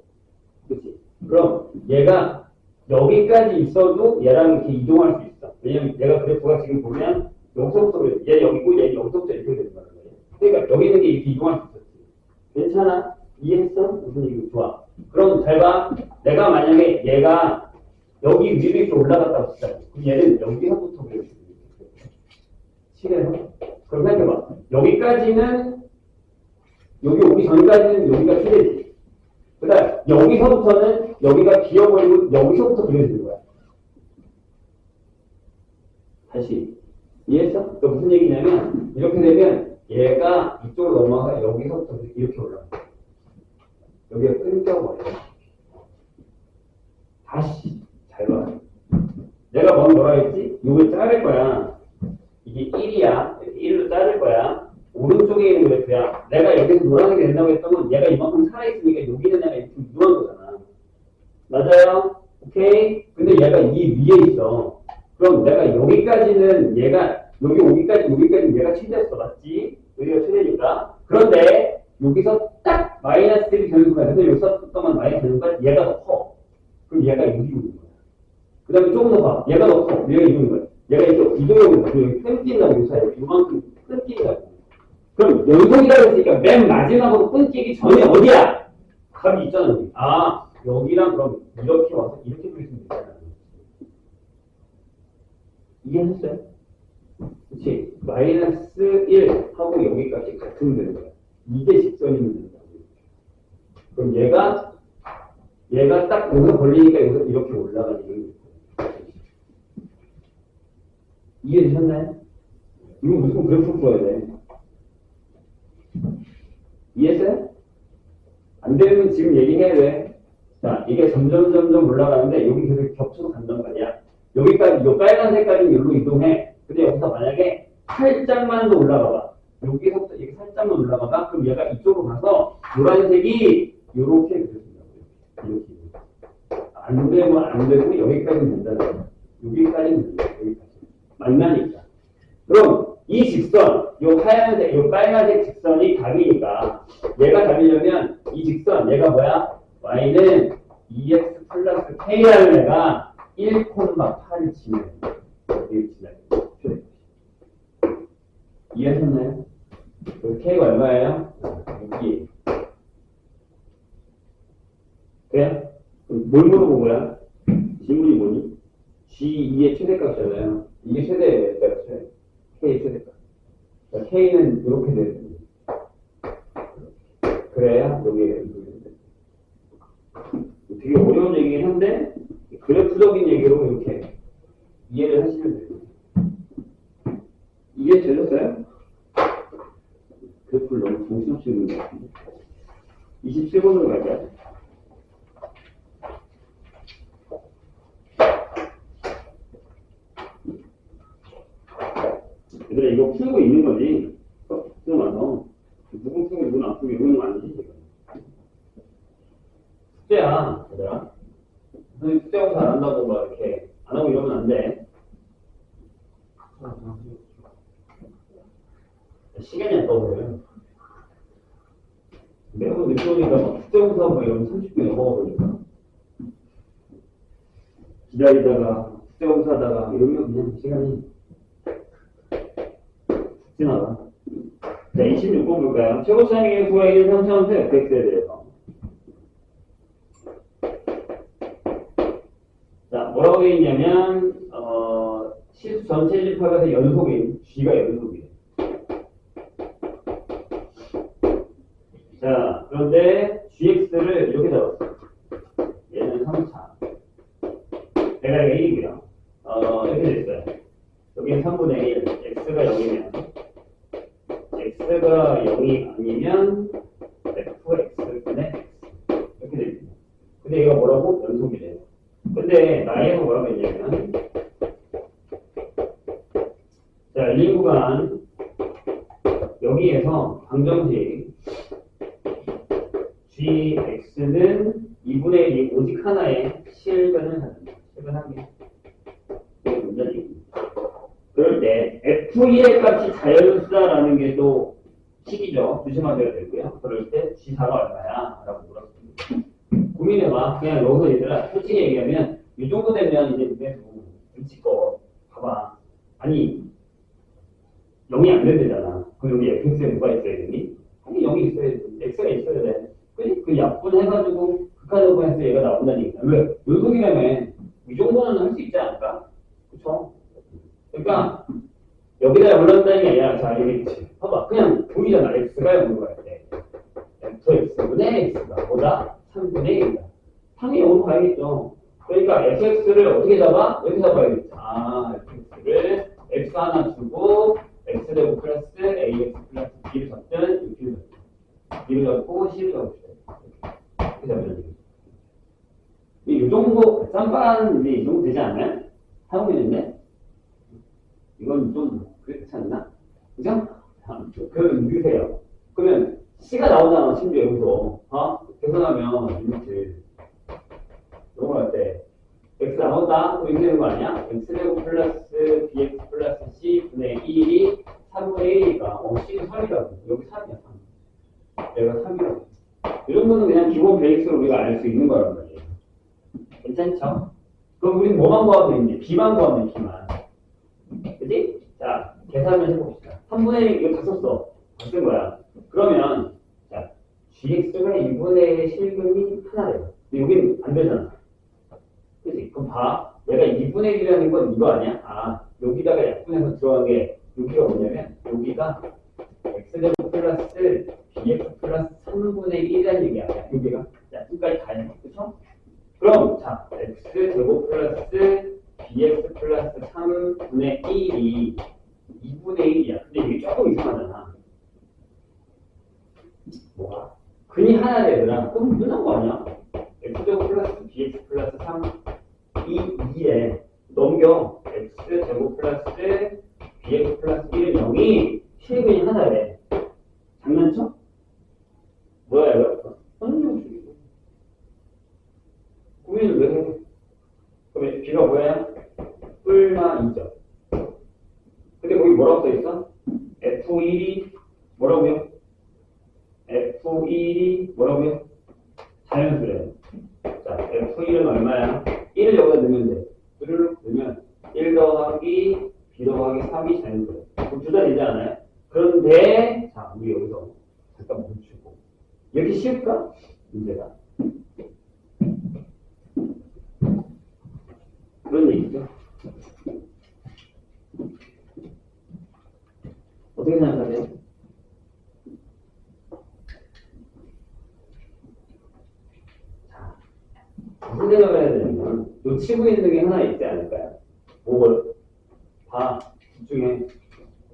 그치? 그럼 얘가 여기까지 있어도 얘랑 이렇게 이동할 수 있어. 왜냐면 얘가 그래프가 지금 보면 여기서부터 얘 여기고 얘 여기서부터 이렇게 되는 거야. 그러니까 여기 있는 게 이렇게 이동할 수 있었지. 괜찮아? 이해했어? 무슨 얘기? 좋아. 그럼 잘 봐. 내가 만약에 얘가 여기 위로 이렇게 올라갔다고 치자. 그럼 얘는 여기서부터 그려줄 수 있어. 칠해서. 그럼 생각해봐. 여기까지는 여기 오기 전까지는 여기가 칠해지. 그 다음 여기서부터는 여기가 비어버리고 여기서부터 그려지는 거야. 다시 이해했어? 또 무슨 얘기냐면 이렇게 되면 얘가 이쪽으로 넘어가 여기서부터 이렇게 올라가. 여기가 끊겨버려. 다시 잘 봐. 내가 뭐라 했지? 이걸 자를 거야. 이게 1이야. 1로 자를 거야. 오른쪽에 있는 그래프야. 내가 여기서 노란색이 된다고 했던 건 얘가 이만큼 살아있으니까 여기 있는 애가 이렇게 누런 거잖아. 맞아요? 오케이? 근데 얘가 이 위에 있어. 그럼 내가 여기까지는 얘가 여기 오기까지 얘가 최대였어. 맞지? 여기가 최대니까. 그런데 여기서 딱 마이너스 1이 되는 순간 그래서 여기서 동안 마이너스 되는 순간 얘가 더 커. 그럼 얘가 여기 오는 거야. 그 다음에 조금 더 봐. 얘가 더 커. 얘가 이동인 거야. 얘가 이쪽 이동해 오는 거야. 여기 끊긴다고 요사에 이만큼 끊긴다고. 그럼 연속이라고 했으니까 맨 마지막으로 끊기기 전에 어디야? 답이 있잖아. 여기. 아, 여기랑 그럼 이렇게 와서 이렇게 그리시면 되잖아. 이해했어요? 그치? 마이너스 1 하고 여기까지 같은 되는 거야. 이게 직선이면 된다. 그럼 얘가 딱 여기서 걸리니까 여기서 이렇게 올라가는 거예요. 이해되셨나요? 이거 무조건 그래프 풀어야 돼. 이해했어요? 안 되면 지금 얘기해야 돼. 자, 이게 점점 올라가는데 여기 계속 겹쳐서 간단 말이야. 여기까지, 요 빨간색까지 여기로 이동해. 근데 여기서 만약에 살짝만 더 올라가봐. 여기서부터 이렇게 살짝만 올라가봐. 그럼 얘가 이쪽으로 가서 노란색이 요렇게 그려진다고. 이렇게. 안 되고 여기까지는 된다. 여기까지는 된다. 여기까지. 만나니까. 그럼 이 직선, 요 하얀색, 요 빨간색 직선이 답이니까 얘가 답이려면 이 직선, 얘가 뭐야? y는 2x 플러스 k라는 애가 1,8을 지나요. 여기 지나요. 이해하셨나요? k가 얼마예요? 6이. 그래? 뭘 물어본 거야? 질문이 뭐니? G2의 최대값이잖아요. 이게 최대값이에요. K 최대값. 그러니까 K는 이렇게 되는 그래야 여기에 되게 어려운 얘기긴 한데 그래프적인 얘기로 이렇게 이해를 하시면 돼요. 이해 되셨어요? 그래프를 너무 정신없이 읽는 것 같은데. 27번으로 갈까요? 얘들아 이거 풀고 있는 거지. 풀고 나서 누구 풀고 누구는 안 풀고 이러는 거 아니지 지금. 숙제야 얘들아. 선생님 숙제하고 잘 안 한다고 막 이렇게 안 하고 이러면 안 돼. 시간이 안 떠오르요. 매우 늦게 오니까 막 숙제공사하고 이러면 30분 넘어가 버리니까. 기다리다가 숙제공사하다가 이러면 그냥 시간이 지나가. 자, 26번 볼까요? 최고차항의 구하기 3차원수 fx에 대해서. 자, 뭐라고 되어 있냐면, 실수 전체 집합에서 연속인, g가 연속이에요. 자, 그런데 gx를 이렇게 잡았어. 얘는 3차. 내가 이게 1이고요. 이렇게 됐어요. 여기는 3분의 1, x가 0이면, x가 0이 아니면 fx분의 x 이렇게 됩니다. 근데 얘가 뭐라고? 연속이래요. 근데 나에서 뭐라고 했냐면 자, 1, 구간 여기에서 방정식 gx는 2분의 1이 오직 하나의 실근을 합니다. 실근 한 개. 이게 문제입니다. 그럴 때 f2의 값이 자연수다라는 게 또 식이죠. 조심하셔야 되고요. 그럴 때 g4가 얼마야? 라고 물었습니다. 고민해봐. 그냥 여기서 얘들아 솔직히 얘기하면 이 정도 되면 이제 눈에도 눈치껏 봐봐. 아니 0이 안 된대잖아. 그럼 여기 fx에 뭐가 있어야 되니? 아니 0이 있어야 돼. x가 있어야 돼. 그 약분해가지고 극한적분해서 얘가 나온다니까. 왜? 연속이라면 이 정도는 할 수 있지 않을까? 그쵸? 그러니까 여기다 올라온다는 게 아니라 자 여기 봐봐 그냥 보이잖아. x가 0으로 갈 때 fx분의 x가 보다 3분의 1이다. 당연히 0으로 가야겠죠. 그러니까 fx를 어떻게 잡아? 이렇게 잡아야겠죠. 아 fx를 x 하나 주고 x제곱 플러스 ax 플러스 b를 잡든 이렇게 잡든 b를 잡고 c를 잡읍시다. 이렇게 잡으면 되겠죠. 이 정도 쌈바는 이제 이 정도 되지 않나요? 하고 있는데 이건 좀 그렇지 않나? 그죠? 그럼 넣으세요. 그러면 C가 나오잖아, 심지어 여기서. 계산하면 리미트. 넘어갈 때. X 나온다? 그럼 이렇게 되는 거 아니야? X제곱 플러스 BX 플러스 C 분의 1이 3분의 1이니까. C는 3이라고. 여기 3이야, 3. 얘가 3이라고. 이 정도는 그냥 기본 베이스로 우리가 알 수 있는 거란 말이에요. 괜찮죠? 그럼 우리는 뭐만 구하면 되는지? B만 구하면 돼, B만. 그치? 자, 계산을 해봅시다. 3분의 1, 이거 다 썼어. 다 쓴 거야. 그러면, 자, gx가 2분의 1의 실근이 하나래요. 근데 여기는 안 되잖아. 그치? 그럼 봐. 얘가 2분의 1이라는 건 이거 아니야? 아, 여기다가 약분해서 들어간 게, 여기가 뭐냐면, 여기가 x제곱 플러스 bx 플러스 3분의 1이라는 얘기 아니야. 여기가. 약분까지 다 해요. 그쵸? 그럼, 자, x제곱 플러스 bx 플러스 3분의 1이 2분의 1이야. 근데 이게 조금 이상하잖아. 뭐가? 근이 하나 되더라. 그럼 끝난 거 아니야? x제곱 플러스 bx 플러스 3, 2에 넘겨. x제곱 플러스 bx 플러스 1은 0이 실근이 하나래. 장난쳐? 뭐야 이거? 선생님식이고. 고민을 왜 해? 그럼 B가 뭐야? 뿔마 2점. 근데 거기 뭐라고 써있어? F1이 뭐라고요? F1이 뭐라고요? 자연수래요. 자, F1은 얼마야? 1을 여기다 넣으면 돼. 1을 넣으면 1 더하기 B 더하기 3이 자연수래요. 그럼 둘 다 되지 않아요? 그런데 자, 우리 여기서 잠깐 멈추고 이렇게 쉬울까? 문제가. 그런 얘기죠. 어떻게 생각하세요? 자, 무슨 생각을 해야 되냐면 놓치고 있는 게 하나 있지 않을까요? 뭘? 봐, 집중해.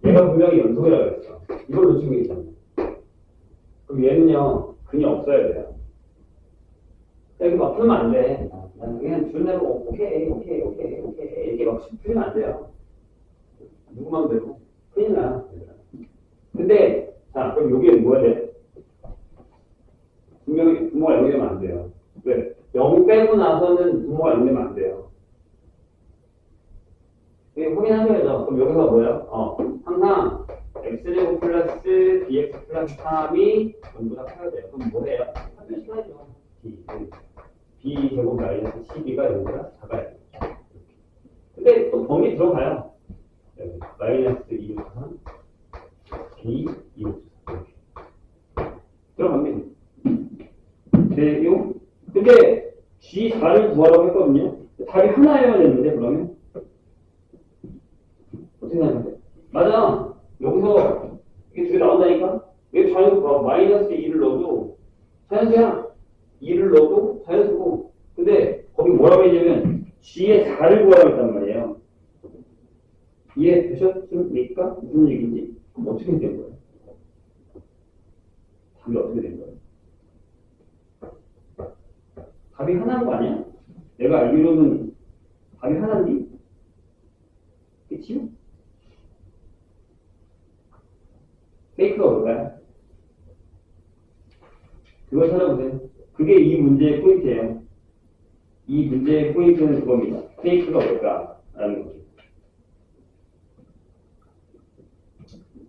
얘가 분명히 연속이라고 했어. 이걸 놓치고 있잖아. 그럼 얘는요, 근이 없어야 돼요. 이렇게 막 풀면 안 돼. 난 그냥 주는 대로 오케이 이렇게 막 풀면 안 돼요. 누구 마음대로. 큰일 나. 근데 자, 그럼 여기는 뭐야 돼? 분명히 분모가 0이 되면 안 돼요. 왜? 0 빼고 나서는 분모가 0 되면 안 돼요. 이게 확인하셔야죠. 그럼 여기서 뭐야? 항상 x제곱 플러스 bx 플러스 3이 전부 다 커야 돼요. 그럼 뭐 해요? 합의시켜야죠. b제곱 마이너스 12가 여기가 작아야 돼요. 근데 또 범위 들어가요. 여기 마이너스 253 b 253 들어갑니다. 네요. 근데 G4를 구하라고 했거든요. 답이 하나여야 되는데 그러면 어떻게 생각하세요? 맞아. 여기서 이게 두 개 나온다니까? 여기 자연수 봐. 마이너스 2를 넣어도 자연수야. 2를 넣어도 자연수고. 근데 거기 뭐라고 했냐면 G의 4를 구하라고 했단 말이에요. 이해되셨습니까? 무슨 얘기인지? 그럼 어떻게 된 거예요? 답이 어떻게 된 거예요? 답이 하나인 거 아니야? 내가 알기로는 답이 하나인데? 그치요? 페이크가 뭘까요? 그걸 찾아보세요. 그게 이 문제의 포인트예요. 이 문제의 포인트는 그겁니다. 페이크가 뭘까? 라는 거죠.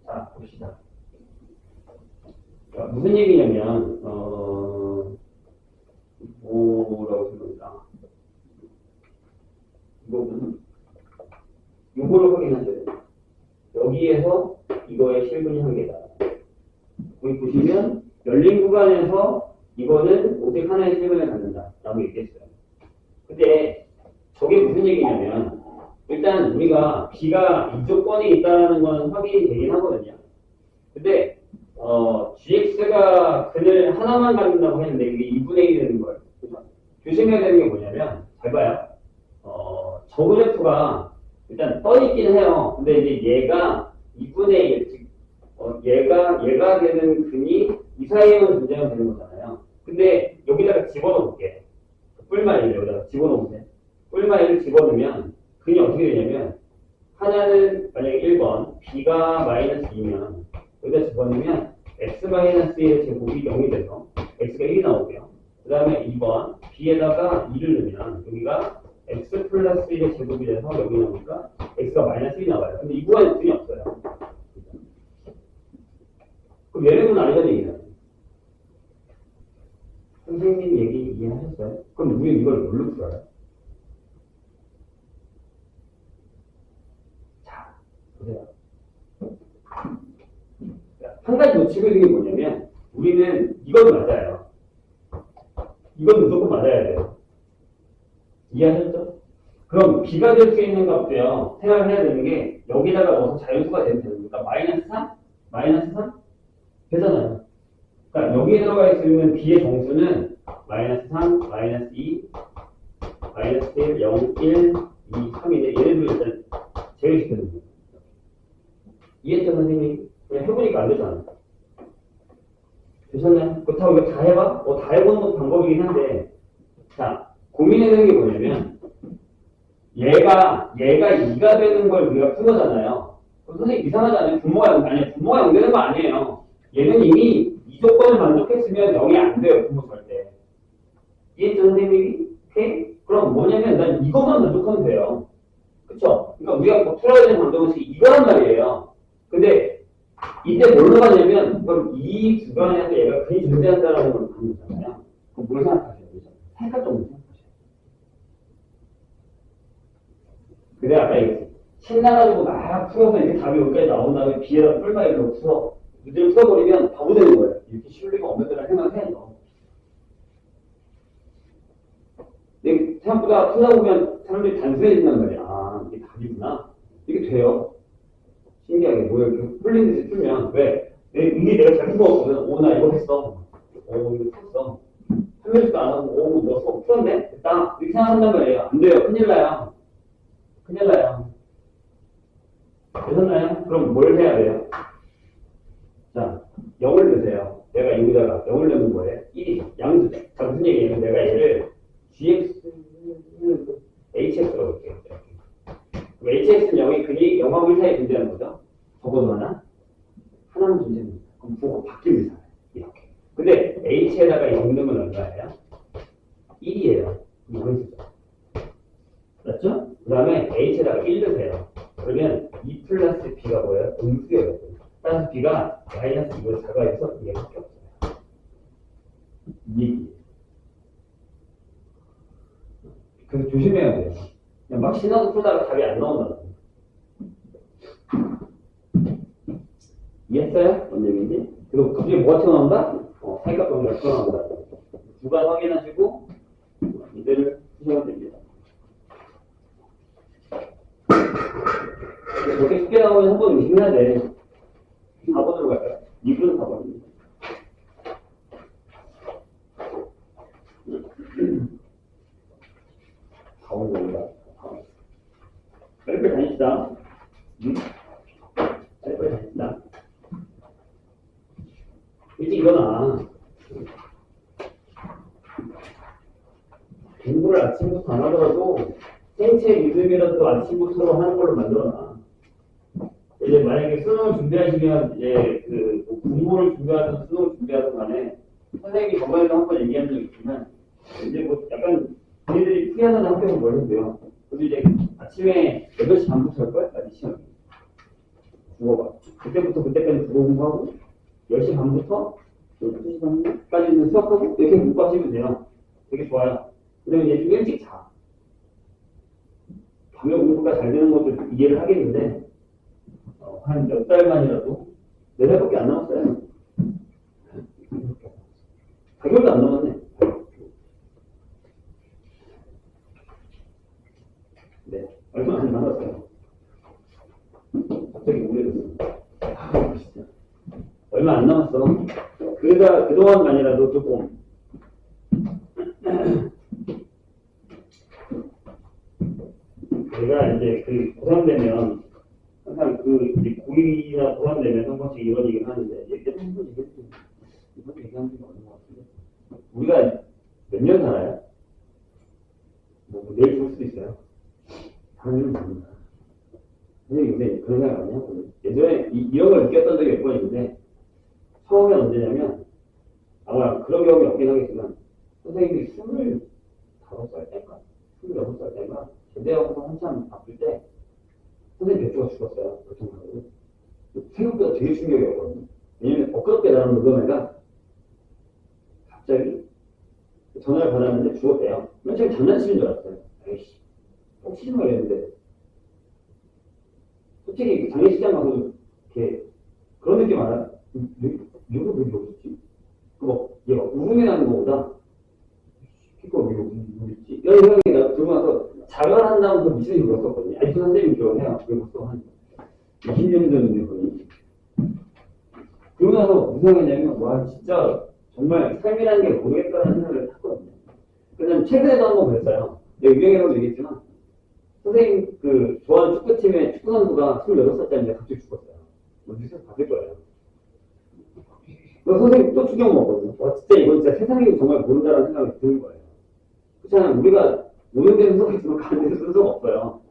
자, 봅시다. 자, 무슨 얘기냐면, 뭐라고 생각합니다. 이거를 확인하셔야 돼요. 여기에서 이거의 실근이 한 개다. 여기 보시면 열린 구간에서 이거는 오직 하나의 실근을 갖는다 라고 얘기했어요. 근데 저게 무슨 얘기냐면 일단 우리가 B가 이 조건이 있다는 건 확인이 되긴 하거든요. 근데 GX가 근을 하나만 갖는다고 했는데 이게 2분의 1이 되는 거예요. 그렇죠? 조심해야 되는 게 뭐냐면 잘 봐요. 저 그래프가 일단 떠 있긴 해요. 근데 이제 얘가 2분의 1, 즉 얘가 되는 근이 이 사이에만 존재하면 되는 거잖아요. 근데 여기다가 집어넣어 볼게요. 뿔마 1을 여기다가 집어넣으세요. 뿔마 1을 집어넣으면 근이 어떻게 되냐면 하나는 만약에 1번 B가 마이너스 2면 여기다 집어넣으면 x-1의 제곱이 0이 돼서 x가 1이 나오고요. 그 다음에 2번 B에다가 2를 넣으면 여기가 x 플러스 1의 제곱이 돼서 여기 나오니까 x가 마이너스 1이 나와요. 근데 이 구간에 근이 없어요. 그럼 얘네는 아니라는 얘기잖아요. 선생님 얘기 이해하셨어요? 그럼 우리 이걸 뭘로 풀어요? 자, 보세요. 한 가지 놓치고 있는 게 뭐냐면 우리는 이건 맞아요. 이건 무조건 맞아야 돼요. 이해하셨죠? 그럼 B가 될 수 있는 값도요. 생각을 해야 되는 게 여기다가 넣어서 자연수가 되면 되는 거니까 마이너스 3? 마이너스 3? 되잖아요. 그러니까 여기에 들어가 있으면 B의 정수는 마이너스 3, 마이너스 2, 마이너스 1, 0, 1, 2, 3인데 얘네들 일단 제외시켜주는 거예요. 이해했죠, 선생님? 그냥 해보니까 안 되잖아. 되셨나요? 그렇다고 이거 다 해봐? 다 해보는 것도 방법이긴 한데, 자, 고민해야 되는 게 뭐냐면, 얘가 2가 되는 걸 우리가 푼 거잖아요. 그럼 선생님 이상하지 않아요? 분모가 0 되는 거 아니에요. 얘는 이미 이 조건을 만족했으면 0이 안 돼요, 분모 절대. 이해했죠, 선생님이? 오케이? 나는 이것만 만족하면 돼요. 그쵸? 그러니까 우리가 뭐 풀어야 되는 방정식이 이거란 말이에요. 근데 이때 뭘로 가냐면 그럼 이 구간에서 얘가 그리 존재한다라는 걸 보는 거잖아요. 그럼 뭘 생각하셔야 되죠? 색깔 정도 생각하셔야 돼요. 그래 아까 얘기했지. 신나가지고 막 풀어서 이렇게 답이 여기까지 나온 다음에 B에다 뿔마이로 풀어. 문제를 풀어버리면 바보 되는 거예요. 이렇게 쉬울 리가 없는 데라 생각해요. 근데 생각보다 풀다 보면 사람들이 단순해진단 말이야. 아, 이게 답이구나. 이게 돼요. 신기하게 뭐야 이렇게 풀린 듯이 풀면 왜? 이게 내가 잘 풀었거든. 오, 나 이거 했어. 오, 이거 풀었어. 한 명씩도 안 하고 오, 너 수업 풀었네? 됐다. 이렇게 생각한단 말이에요. 안 돼요. 큰일 나요. 큰일 나요. 되셨나요? 그럼 뭘 해야 돼요? 자, 0을 넣으세요. 내가 여기다가 0을 넣는 거예요. 1이 양수죠. 자, 무슨 얘기냐면 내가 얘를 gx, hx로 볼게요. hx는 0이 그리 0하고 1 사이에 존재하는 거죠. 적어도 하나는 존재합니다. 그럼 부호가 바뀝니다. 이렇게. 근데 h에다가 0 넣으면 얼마예요? 1이에요. 이건 수죠. 맞죠? 그 다음에 h에다가 1 넣으세요. 그러면 2 플러스 b가 뭐예요? 음수예요. 따라서 b가 마이너스 2로 작아해서 얘밖에 없어요. 2. 그래서 조심해야 돼요. 그냥 막 신나서 풀다가 답이 안 나온다. 이해했어요? 뭔 얘기인지? 그리고 갑자기 뭐가 튀어나온다? 사이값동작 튀어나온다. 주간 확인하시고 이대를 푸시면 됩니다. 이렇게 쉽게 나오면 한번 의심해야 돼. 4번으로 갈까요? 2분 4번입니다. 다운 건가? 빨리빨리 다닙시다. 빨리빨리 다닙시다. 일찍 일어나. 공부를 아침부터 안 하더라도 생체 리듬이라도 아침부터 하는 걸로 만들어놔. 이제 만약에 수능을 준비하시면 이제 뭐 공부를 준비하든 수능을 준비하든 간에 선생님이 저번에도 한번 얘기한 적이 있지만 이제 뭐 약간 얘네들이 피하는 학교는 모르는데요. 그래도 이제 아침에 8시 반부터 할 거야? 아직 시험. 국어가. 그때부터 그때까지 국어 공부하고 10시 반부터 12시 반까지는 수업하고 이렇게 공부하시면 돼요. 되게 좋아요. 그다음에 이제 좀 일찍 자. 밤에 공부가 잘 되는 것도 이해를 하겠는데 한 몇 달만이라도 4달밖에 안 남았어요. 4개월도 안 남았네. 네, 얼마 안 남았어요. 갑자기 오래됐어. 진짜. 얼마 안 남았어. 그동안만이라도 조금 제가 이제 고3 되면 항상 이제 고2나 고3 되면 한 번씩 이런 얘기를 하는데 예전에 한 번 얘기했지. 이번 얘기한 적이 없는 것 같은데 우리가 몇 년 살아요? 뭐 내일 죽을 수도 있어요. 다른 일은 모릅니다. 선생님 요새 그런 생각 안 해요? 예전에 이런 걸 느꼈던 적이 몇 번 있는데 처음에 언제냐면 아마 그런 경험이 없긴 하겠지만 선생님이 25살 때인가 26살 때인가 제대하고 한참 바쁠 때 선생님 대표가 죽었어요. 교통사고로. 생각보다 되게 충격이었거든요. 왜냐면 엊그저께 나랑 놀던 애가 갑자기 전화를 받았는데 죽었대요. 맨 처음에 장난치는 줄 알았어요. 에이씨, 꼭 치는 거 이랬는데 솔직히 장례식장 가서도 이렇게 그런 느낌 알아요? 누가 왜 여기 있지? 얘가 울음이 나는 거보다 키가 왜 여기 있지? 이런 생각이 들고 나서 자결한 다음부터 미친이 울었었거든요. 아직도 선생님 기억해요. 그게 벌써 한 20년 전인데 거의. 그러고 나서 무슨 생각이냐면 와 진짜 정말 삶이라는 게 모르겠다는 생각을 했거든요. 그다음 최근에도 한번 그랬어요. 내가 유명해서도 얘기했지만 선생님 좋아하는 축구팀의 축구 선수가 28살짜리인데 갑자기 죽었어요. 뉴스에서 봤을 거예요. 그래서 선생님 또 충격 먹었거든요. 와 진짜 이건 진짜 세상이 정말 모른다는 생각이 드는 거예요. 그렇잖아요. 우리가 오는 데는 수가 있지만 가는 데는 수가 없어요.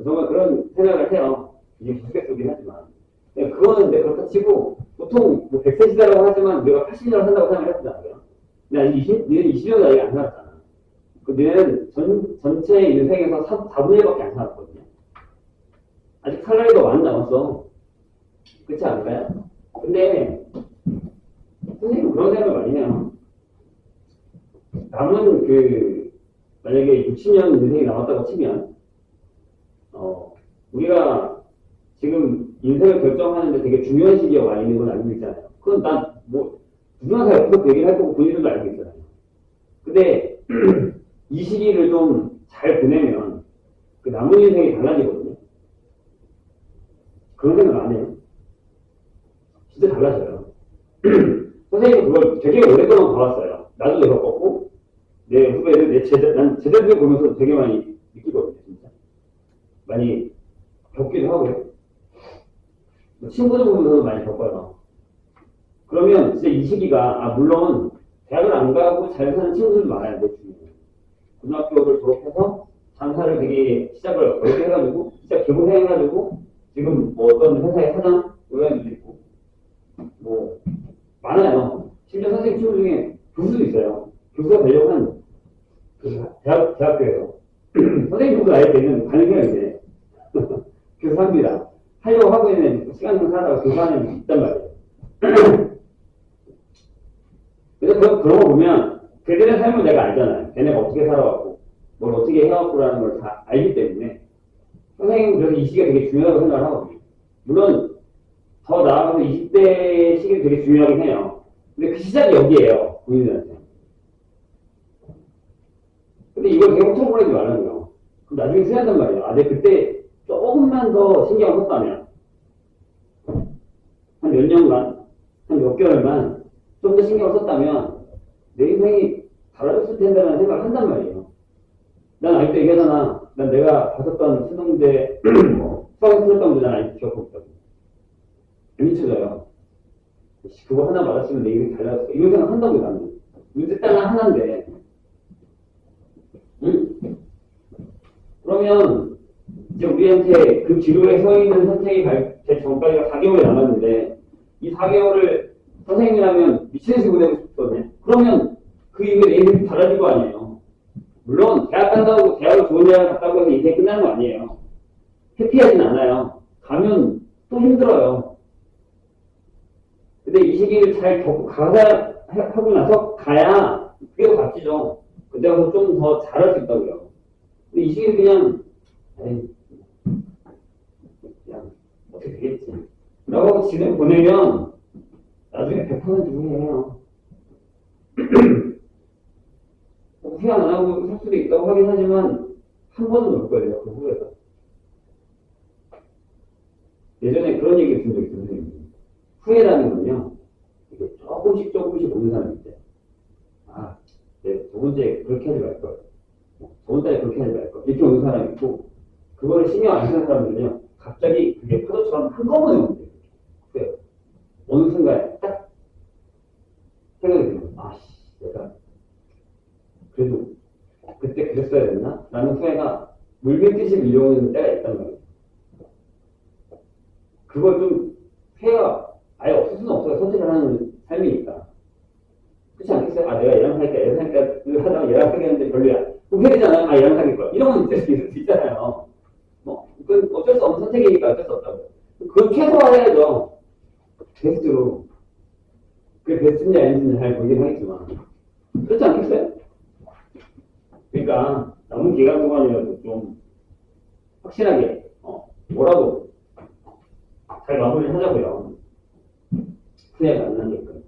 정말 그런 생각을 해요. 이게 무섭겠긴 하지만. 그거는 근데 그렇다 치고, 보통 뭐 100세 시대라고 하지만 우리가 80년을 산다고 생각을 했잖아요. 근데 아직 20년 나이가 안 살았잖아. 그 우리는 전체 인생에서 4분의 1밖에 안 살았거든요. 아직 살 나이가 많이 남았어. 그렇지 않을까요? 근데 선생님은 그런 생각을 많이 해요. 남은 만약에 60년 인생이 남았다고 치면 우리가 지금 인생을 결정하는데 되게 중요한 시기에 와 있는 건 알고 있잖아요. 그건 누구나 다 옆에서 그 얘기를 할 거고 본인들도 알고 있잖아요. 근데 이 시기를 좀 잘 보내면 그 남은 인생이 달라지거든요. 그런 생각 안 해요. 진짜 달라져요. 선생님은 그걸 되게 오랫동안 봐왔어요. 나도 겪었고, 내 후배들, 난 제자들 보면서 되게 많이 느끼거든요, 진짜. 많이 겪기도 하고요. 친구들 보면서도 많이 겪어요. 그러면 진짜 이 시기가, 물론 대학을 안 가고 잘 사는 친구들도 많아요, 내 중에. 고등학교를 졸업해서 장사를 되게 시작을 어렵게 해가지고, 진짜 개고생해가지고, 지금 뭐 어떤 회사의 사장, 의원도 있고, 뭐, 많아요. 심지어 선생님 친구 중에 교수도 있어요. 교수가 되려고 한, 대학교에서. 선생님 교수 나이 때는 가능해요, 이제. 교수합니다. 하려고 하고 있는 시간 좀 살다가 교수하는 게 있단 말이에요. 그래서 그런 거 보면, 걔들의 삶을 내가 알잖아요. 걔네가 어떻게 살아왔고, 뭘 어떻게 해왔고라는 걸 다 알기 때문에, 선생님은 그래서 이 시기가 되게 중요하다고 생각을 하거든요. 물론, 더 나아가서 20대 시기도 되게 중요하긴 해요. 근데 그 시작이 여기에요, 본인들한테. 근데 이걸 되게 훔쳐보내지 말라고요. 그럼 나중에 후회한단 말이에요. 내가 그때 조금만 더 신경을 썼다면, 한 몇 년간, 한 몇 개월만 좀 더 신경을 썼다면, 내 인생이 달라졌을 텐데라는 생각을 한단 말이에요. 난 아직도 얘기하잖아. 난 내가 갔었던 수능대, 수학에서 틀렸던 문제 난 아직도 기억하고 있다고. 안 잊혀져요. 그거 하나 맞았으면 내 인생이 달라졌어. 이런 생각 한다고 나는. 문제 딱 하나인데. 응? 그러면, 이제 우리한테 그 기로에 서 있는 선택이 될 전까지가 4개월이 남았는데, 이 4개월을 선생님이라면 미친 식으로 되고 싶거든요. 그러면 그 이후에 내 인생이 달라질 거 아니에요. 물론, 대학 간다고, 대학을 좋은 대학을 갔다고 해서 인생이 끝나는 거 아니에요. 해피하진 않아요. 가면 또 힘들어요. 근데 이 시기를 잘 하고 나서 가야 그게 더 값지죠. 그때 가서 좀 더 잘할 수 있다고요. 근데 이 시기를 그냥 어떻게 되겠지 라고 하고 지금 보내면 나중에 100% 후회해요. 후회 안 하고 살 수도 있다고 하긴 하지만 한 번은 올 거예요, 그 후회가. 예전에 그런 얘기를 든 적이 있어요, 선생님. 후회라는 건요, 이게 조금씩 오는 사람이 있대요. 저번 주에 그렇게 하지 말걸. 저번 달에 그렇게 하지 말걸. 이렇게 오는 사람이 있고, 그거를 신경 안 쓰는 사람들은요, 갑자기 그게 파도처럼 한꺼번에 오는데요. 그래요. 어느 순간에 딱 생각이 들면, 내가 그래도 그때 그랬어야 됐나? 라는 후회가 물밀듯이 밀려오는 때가 있단 말이에요. 그걸 좀 후회가 아예 없을 수는 없어요. 선택을 하는 삶이니까. 그렇지 않겠어요? 내가 얘랑 사니까 하다가 얘랑 사귀었는데 별로야. 그럼 후회되잖아요. 얘랑 사귈 거야. 이런 건 있을 수 있잖아요. 그건 어쩔 수 없는 선택이니까 어쩔 수 없다고요. 그건 최소화해야죠. 베스트로. 그게 베스트인지 아닌지는 잘 모르긴 하겠지만. 그렇지 않겠어요? 그러니까 남은 기간 동안이라도 좀 확실하게 뭐라도 잘 마무리를 하자고요. 후회가 안 나게끔.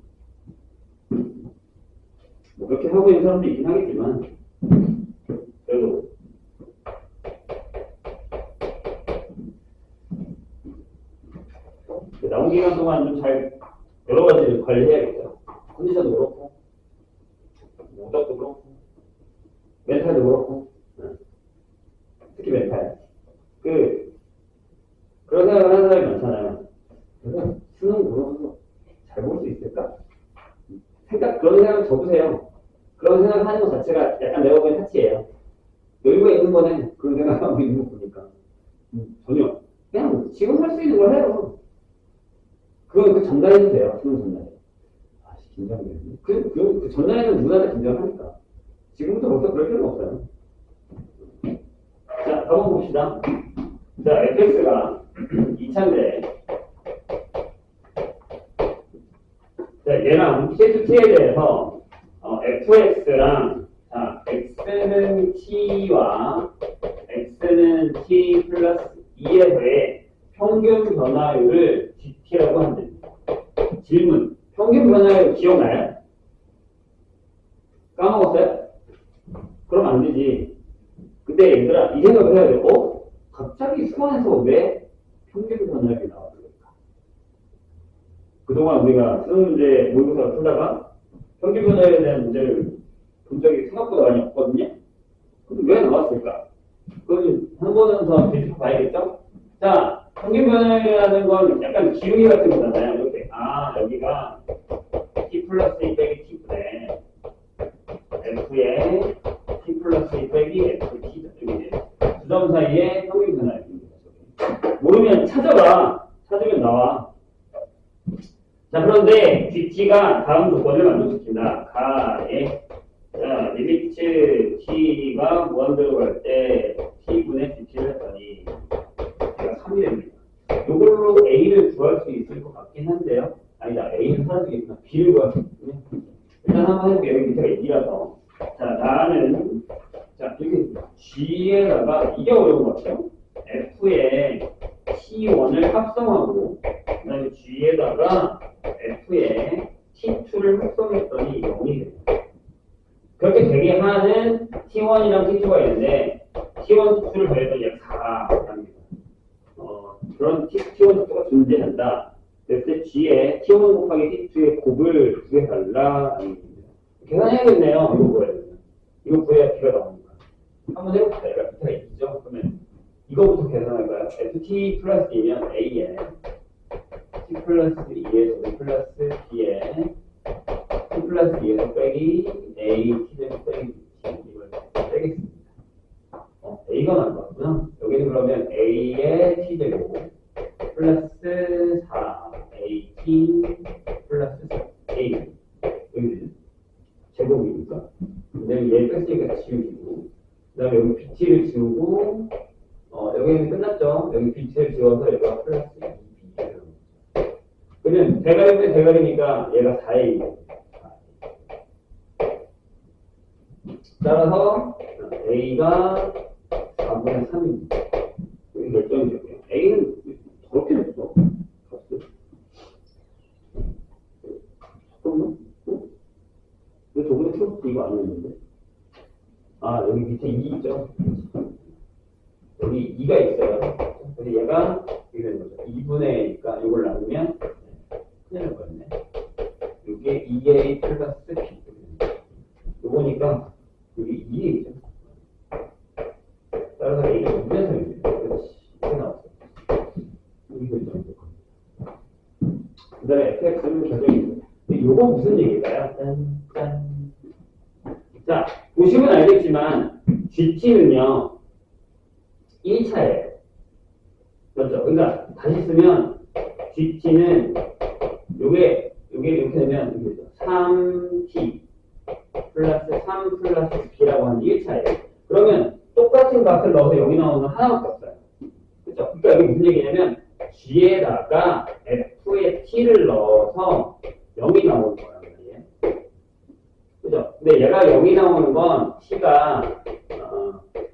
뭐 그렇게 하고 있는 사람도 있긴 하겠지만 그래도 남은 기간 동안 좀 잘 여러 가지를 관리해야겠죠. 컨디션도 그렇고 오작도 그렇고 멘탈도 그렇고 특히 멘탈 그런 생각을 하는 사람이 많잖아요. 그래서 수능 보러서 잘 볼 수 있을까? 그런 생각을 접으세요. 그런 생각을 하는 것 자체가 약간 내가 보기엔 타치예요. 여유가 있는 거네. 그런 생각하고 있는 거 보니까. 전혀. 그냥 지금 할 수 있는 걸 해요. 그건 전달해주세요. 수능 전달에. 긴장되네. 그 전달에는 누구나 다 긴장하니까. 지금부터 벌써 그럴 필요는 없어요. 해봅시다. 자, fx가 2차인데, 자, 얘랑 t2t에 대해서, fx랑, 자, x는 t와 x는 t 플러스 2에서의 평균 변화율을 gt라고 한답니다. 질문. 평균 변화율 기억나요? 까먹었어요? 그럼 안 되지. 근데 얘들아, 이 생각을 해야 돼. 갑자기 수원에서 왜 평균 변화율이 나왔을까? 그동안 우리가 수능 문제 모의고사를 풀다가 평균 변화율에 대한 문제를 본 적이 생각보다 많이 없거든요? 근데 왜 나왔을까? 그건 한 번은 더 되짚어봐야겠죠? 자, 평균 변화율이라는 건 약간 기울기 같은 거잖아요. 이렇게. 여기가 t 플러스 2 빼기 t분의 f의 t 플러스 2 빼기 ft 이렇게 두 점 사이의 평균 변화율입니다. 모르면 찾아봐. 찾으면 나와. 자, 그런데 gt가 다음 조건을 만족시킨다. 가에 자, 리미트 t가 무한대로 갈 때 t분의 gt를 했더니 제가 3이 됩니다. 이걸로 a를 구할 수 있을 것 같긴 한데요. 아니다, a는 사라지겠구나. b를 구할 수 있군요. 일단 한번 해볼게요. 여기 밑에가 2라서. 자, 나는 자, 이렇게 g에다가 이게 어려운 것 같아요. f의 t1을 합성하고 그 다음에 g에다가 f의 t2를 합성했더니 0이 됩니다. 그렇게 되게 하는 t1이랑 t2가 있는데 t1, t2를 더했더니 약 4입니다. 그런 t1, t2가 존재한다. 그랬을 때 g에 t1 곱하기 t2의 곱을 구해달라. 계산해야겠네요. 이거 구해야 되면. 이거 구해야 b가 나옵니다. 한번 해봅시다. 얘가 b가 있죠? 그러면 이거부터 계산할까요? ft 플러스 2면 a에 t 플러스 2에서 t 플러스 b에 t 플러스 2에서 빼기 a t제곱 빼기 b 이걸 빼겠습니다. a가 나올 것 같구나. 여기는 그러면 a의 t제곱 플러스 4at 플러스 4a 여기는 제곱이니까 그다음에 얘 뺐으니까 지우시고 그 다음에 여기 bt를 지우고 여기는 끝났죠. 여기 bt를 지워서 여기가 플러스 2b 그러면 대가리 대 대가리니까 얘가 4a 따라서 a가 4분의 3입니다. 여기 결정이 되고요. a는 저렇게 됐어. 잠깐만. 왜 저번에 틀었을 때 이거 아니었는데? 여기 밑에 2 있죠? 여기 2가 있어요. 그래서 얘가 이렇게 되는 거죠. 2분의 A니까 이걸 나누면 큰일 날 거였네. 이게 2A 플러스 B. 요거니까 여기 2A죠. 따라서 A가 2분의 3입니다. 그렇지. 이렇게 나왔어. 여기 결정이 될 겁니다. 그 다음에 FX는 결정이 돼요. 요거 무슨 얘기일까요? 짠. 자, 보시면 알겠지만 GT는요 1차예요. 맞죠? 그러니까 다시 쓰면 GT는 요게 이렇게 되면 3T 플러스 3 플러스 B라고 하는 1차예요. 그러면 똑같은 값을 넣어서 여기 나오는 건 하나밖에 없어요. 그렇죠? 그러니까 이게 무슨 얘기냐면 G에다가 F의 T를 넣어서 0이 나오는 거예요. 그죠? 근데 얘가 0이 나오는 건 t가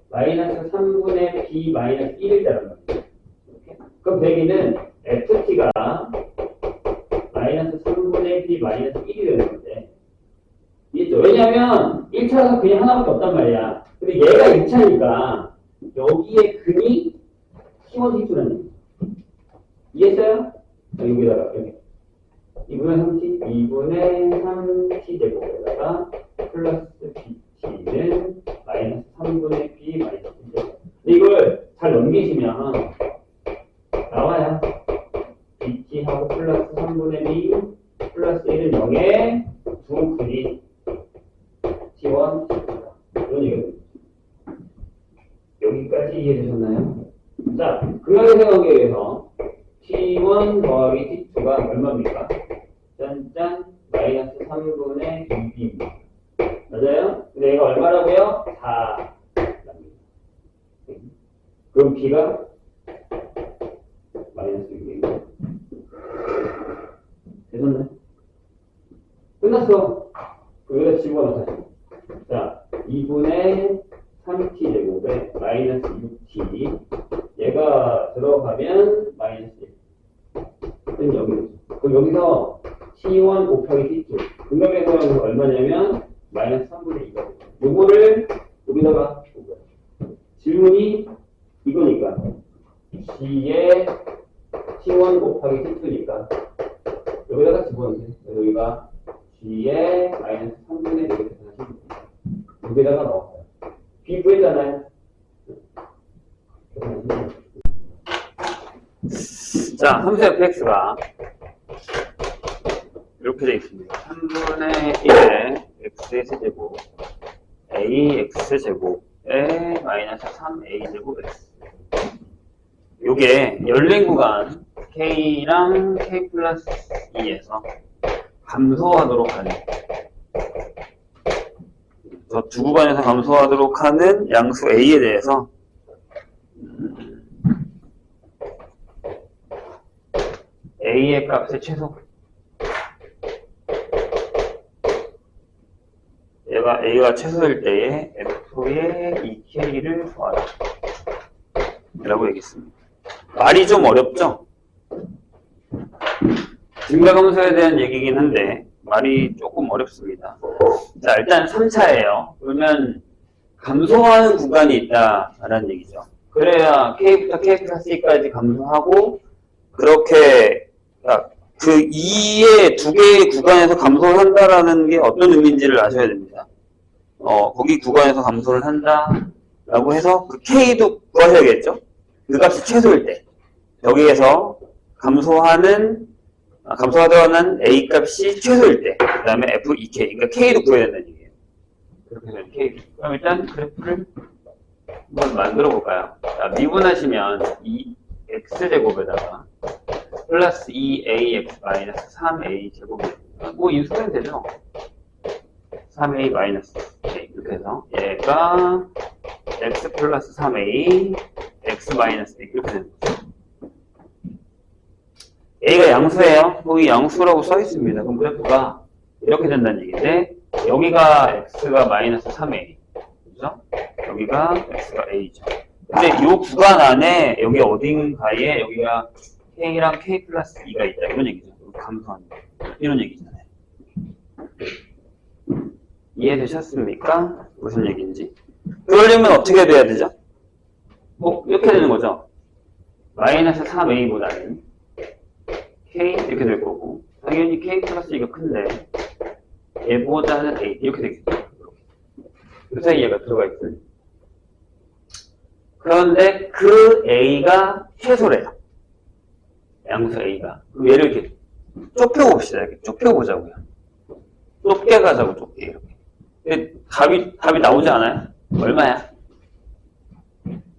마이너스 3분의 b 마이너스 1이라는 거죠. 그럼 대기는 ft가 마이너스 3분의 b 마이너스 1이 되는 건데 이해죠? 왜냐면 1차가 그냥 하나밖에 없단 말이야. 근데 얘가 2차니까 여기에 근이 t1, t2라는 얘기죠. 이해했어요? 여기다가 여기 2분의 3t, 2분의 3t 제곱에다가 플러스 bt는 마이너스 3분의 b 마이너스 1 제곱. 이걸 잘 넘기시면 나와요. bt하고 플러스 3분의 b 플러스 1은 0에 두 근이 t1, t2다. 이런 얘기입니다. 여기까지 이해되셨나요? 자, 그녀의 관계에서 t1 더하기 t2가 얼마입니까? 짠짠 마이너스 3분의 2b입니다. 맞아요? 근데 얘가 얼마라고요? 4. 그럼 B가 마이너스 6이에요. 되셨네? 끝났어. 여기다 집어넣어 다시. 자, 2분의 3t 제곱에 마이너스 6t. 얘가 들어가면 마이너스 1. 여기. 그럼 여기서 t1 곱하기 t2. 분명에서 얼마냐면 마이너스 3분의 2가. 요거를 여기다가 질문이 이거니까. g의 t1 곱하기 t2니까. 여기다가 집어넣으세요. 여기가 g의 마이너스 3분의 4개 여기다가 넣었어요. b 구했잖아요. 자, 함수 fx가 이렇게 되어 있습니다. 3분의 1의 x의 세제곱 a x제곱에 마이너스 3a 제곱 x. 요게 열린 구간 k랑 k 플러스 2에서 감소하도록 하는, 저 두 구간에서 감소하도록 하는 양수 a에 대해서 a의 값의 최소, 얘가 a가 최소일 때에 f의 이 k를 구하라 라고 얘기했습니다. 말이 좀 어렵죠? 증가감소에 대한 얘기긴 한데 말이 조금 어렵습니다. 자, 일단 3차예요. 그러면 감소하는 구간이 있다라는 얘기죠. 그래야 k부터 k 플러스 2까지 감소하고, 그렇게 그 2의 두 개의 구간에서 감소를 한다라는 게 어떤 의미인지를 아셔야 됩니다. 거기 구간에서 감소를 한다라고 해서 그 k도 구하셔야겠죠? 그 값이 최소일 때. 여기에서 감소하더라는 a 값이 최소일 때. 그 다음에 f2k. 그러니까 k도 구해야 된다는 얘기예요. 그렇게 해서 k. 그럼 일단 그래프를 한번 만들어 볼까요? 자, 미분하시면 이 x제곱에다가 플러스 2ax 마이너스 3a 제곱이 뭐 인수하면 되죠. 3a 마이너스 a 이렇게 해서 얘가 x 플러스 3a x 마이너스 a 이렇게 되는 거죠. a가 양수예요. 여기 양수라고 써 있습니다. 그럼 그래프가 이렇게 된다는 얘기인데, 여기가 x가 마이너스 3a, 그죠? 여기가 x가 a죠. 근데 이 구간 안에 여기 어딘가에 여기가 k랑 k 플러스 2가 있다, 이런 얘기죠. 감소하는 거. 이런 얘기잖아요. 이해되셨습니까? 무슨 얘기인지. 그러려면 어떻게 돼야 되죠? 뭐 이렇게 되는 거죠. 마이너스 3a보다는 k 이렇게 될 거고, 당연히 k 플러스 2가 큰데 얘보다는 a 이렇게 되겠죠. 그 사이에 얘가 들어가 있어요. 그런데 그 a가 최소래요. 양수 a가. 그럼 얘를 이렇게 좁혀봅시다. 이렇게 좁혀보자고요. 좁게 가자고, 좁게. 이렇게. 근데 답이 나오지 않아요? 얼마야?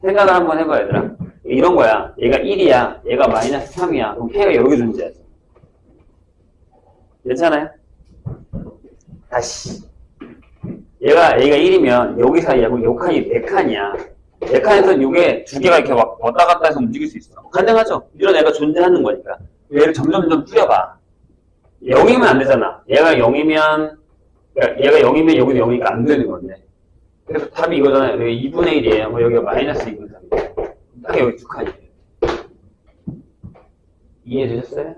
생각을 한번 해봐, 얘들아. 이런 거야. 얘가 1이야. 얘가 마이너스 3이야. 그럼 k가 여기 존재하죠. 괜찮아요? 다시. 얘가 1이면 여기 사이하고 요 칸이 4칸이야. 4칸에서 요게 두 개가 이렇게 막 왔다 갔다 해서 움직일 수 있어. 가능하죠? 이런 애가 존재하는 거니까. 얘를 점점 줄여봐. 0이면 안 되잖아. 얘가 0이면 여기도 0이니까 안 되는 건데. 그래서 답이 이거잖아요. 여기 2분의 1이에요. 뭐 여기가 마이너스 2분의 3이에요. 딱 여기 두 칸이에요. 이해되셨어요?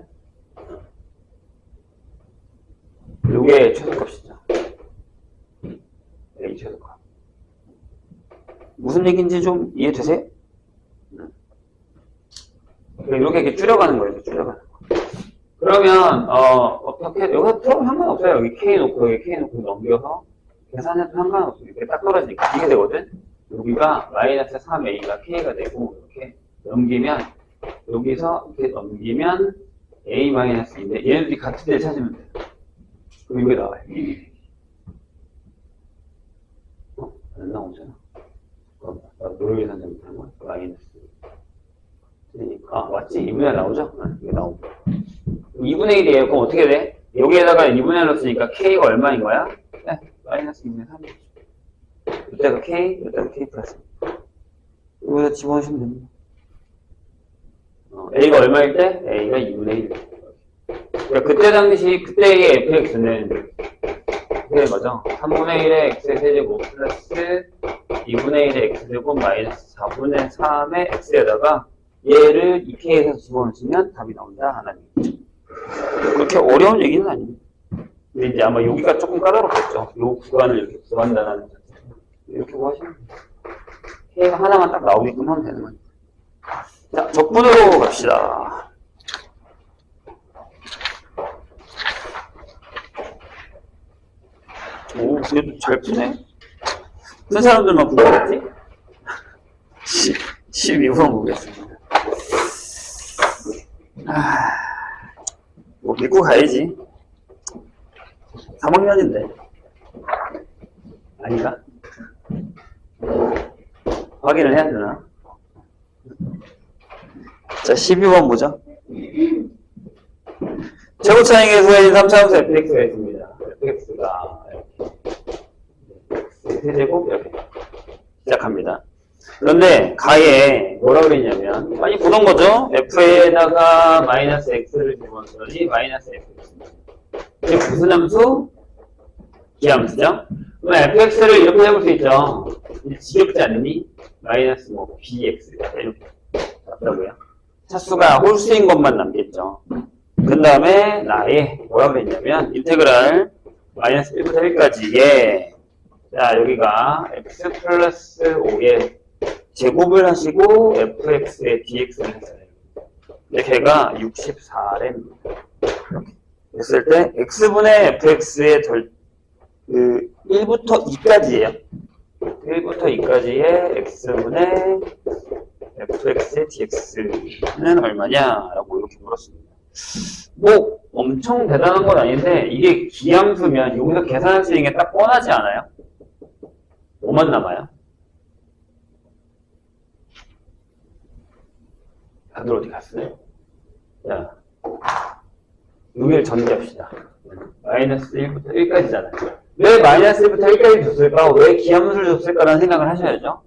요게 최소값이죠. A 최소값. 무슨 얘기인지 좀 이해되세요? 이렇게 줄여가는 거예요. 이렇게 줄여가는 거. 그러면 어떻게 여기서 풀어도 상관없어요. 여기 K 놓고 여기 K 놓고 넘겨서 계산해도 상관없어요. 이렇게 딱 떨어지니까 이게 되거든. 여기가 마이너스 3a가 K가 되고, 이렇게 넘기면 여기서 이렇게 넘기면 a 마이너스 2인데 얘네들이 같은 데를 찾으면 돼요. 그럼 이게 나와요. 안 나오잖아. 노르웨이산 잘못한 거야. 마이너스. 그러니까 맞지? 2분의 1 나오죠? 이게 나오고. 2분의 1이에요. 그럼 어떻게 돼? 여기에다가 2분의 1 넣었으니까 K가 얼마인 거야? 네, 마이너스 2분의 3. 이때가 K, 이때가 K 플러스. 여기다 집어넣으시면 됩니다. A가 얼마일 때? A가 2분의 1. 그러니까 그때 당시, 그때의 fx는 이렇게 된 거죠. 3분의 1의 x의 세제곱 플러스 2분의 1의 x제곱 마이너스 4분의 3의 x에다가 얘를 2k에서 집어넣으시면 답이 나온다. 하나님. 그렇게 어려운 얘기는 아닙니다. 근데 이제 아마 여기가 조금 까다롭겠죠. 요 구간을 이렇게 구한다는 이렇게 구하시면 돼요. K가 하나만 딱 나오게끔 하면 되는 거예요. 자, 적분으로 갑시다. 오, 그래도 잘 푸네? 푸는 사람들만 푸겠지? 12번 보겠습니다. 뭐 믿고 가야지. 3학년인데. 아닌가? 확인을 해야 되나? 자, 12번 보자. 제곱차항에서의 3차함수 fx가 있습니다. fx가 이렇게 세제곱 이렇게 시작합니다. 그런데 가에 뭐라고 그랬냐면 많이 보던 거죠? f에다가 마이너스 x를 집어넣으니 마이너스 fx. 이게 무슨 함수? 기함수죠? 그럼 fx를 이렇게 해볼 수 있죠. 지겹지 않니? 마이너스 뭐 bx 이렇게 잡다고요. 차수가 홀수인 것만 남겠죠. 그 다음에 나의 뭐라고 그랬냐면 인테그랄 마이너스 1부터 1까지에 자 여기가 x 플러스 5의 제곱을 하시고 fx의 dx를 했어요. 근데 걔가 64램입니다. 이렇게 했을 때 x분의 fx의 그 1부터 2까지예요. 1부터 2까지의 x분의 fx의 dx는 얼마냐라고 이렇게 물었습니다. 뭐 엄청 대단한 건 아닌데 이게 기함수면 여기서 계산할 수 있는 게 딱 뻔하지 않아요? 뭐만 남아요? 다들 어디 갔어요? 자, 여기를 전개합시다. 마이너스 1부터 1까지잖아요. 왜 마이너스 1부터 1까지 줬을까? 왜 기함수를 줬을까라는 생각을 하셔야죠.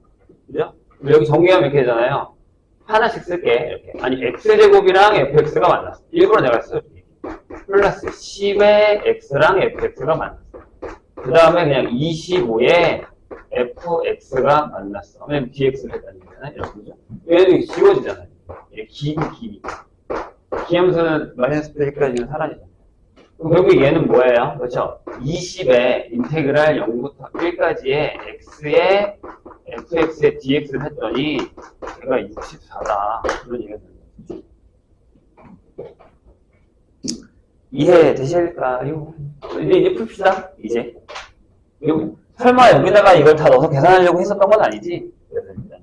그죠? 여기 정리하면 이렇게 되잖아요. 하나씩 쓸게. 이렇게. 아니, x제곱이랑 fx가 만났어. 일부러 내가 쓸게. 플러스 10의 x랑 fx가 만났어. 그 다음에 그냥 25의 fx가 만났어. 그냥 dx를 했다는 거잖아요. 이렇게 거죠. 얘는 지워지잖아요. 기이. 기함수는 마이너스 1까지는 사라지잖아요. 그럼 결국 얘는 뭐예요? 그렇죠? 20의 인테그랄 0부터 1까지의 x의 fx의 dx를 했더니 얘가 64다. 그런 얘기가 되는 거죠. 이해되실까요? 이제 풉시다. 이제. 설마 여기다가 이걸 다 넣어서 계산하려고 했었던 건 아니지? 그래서 일단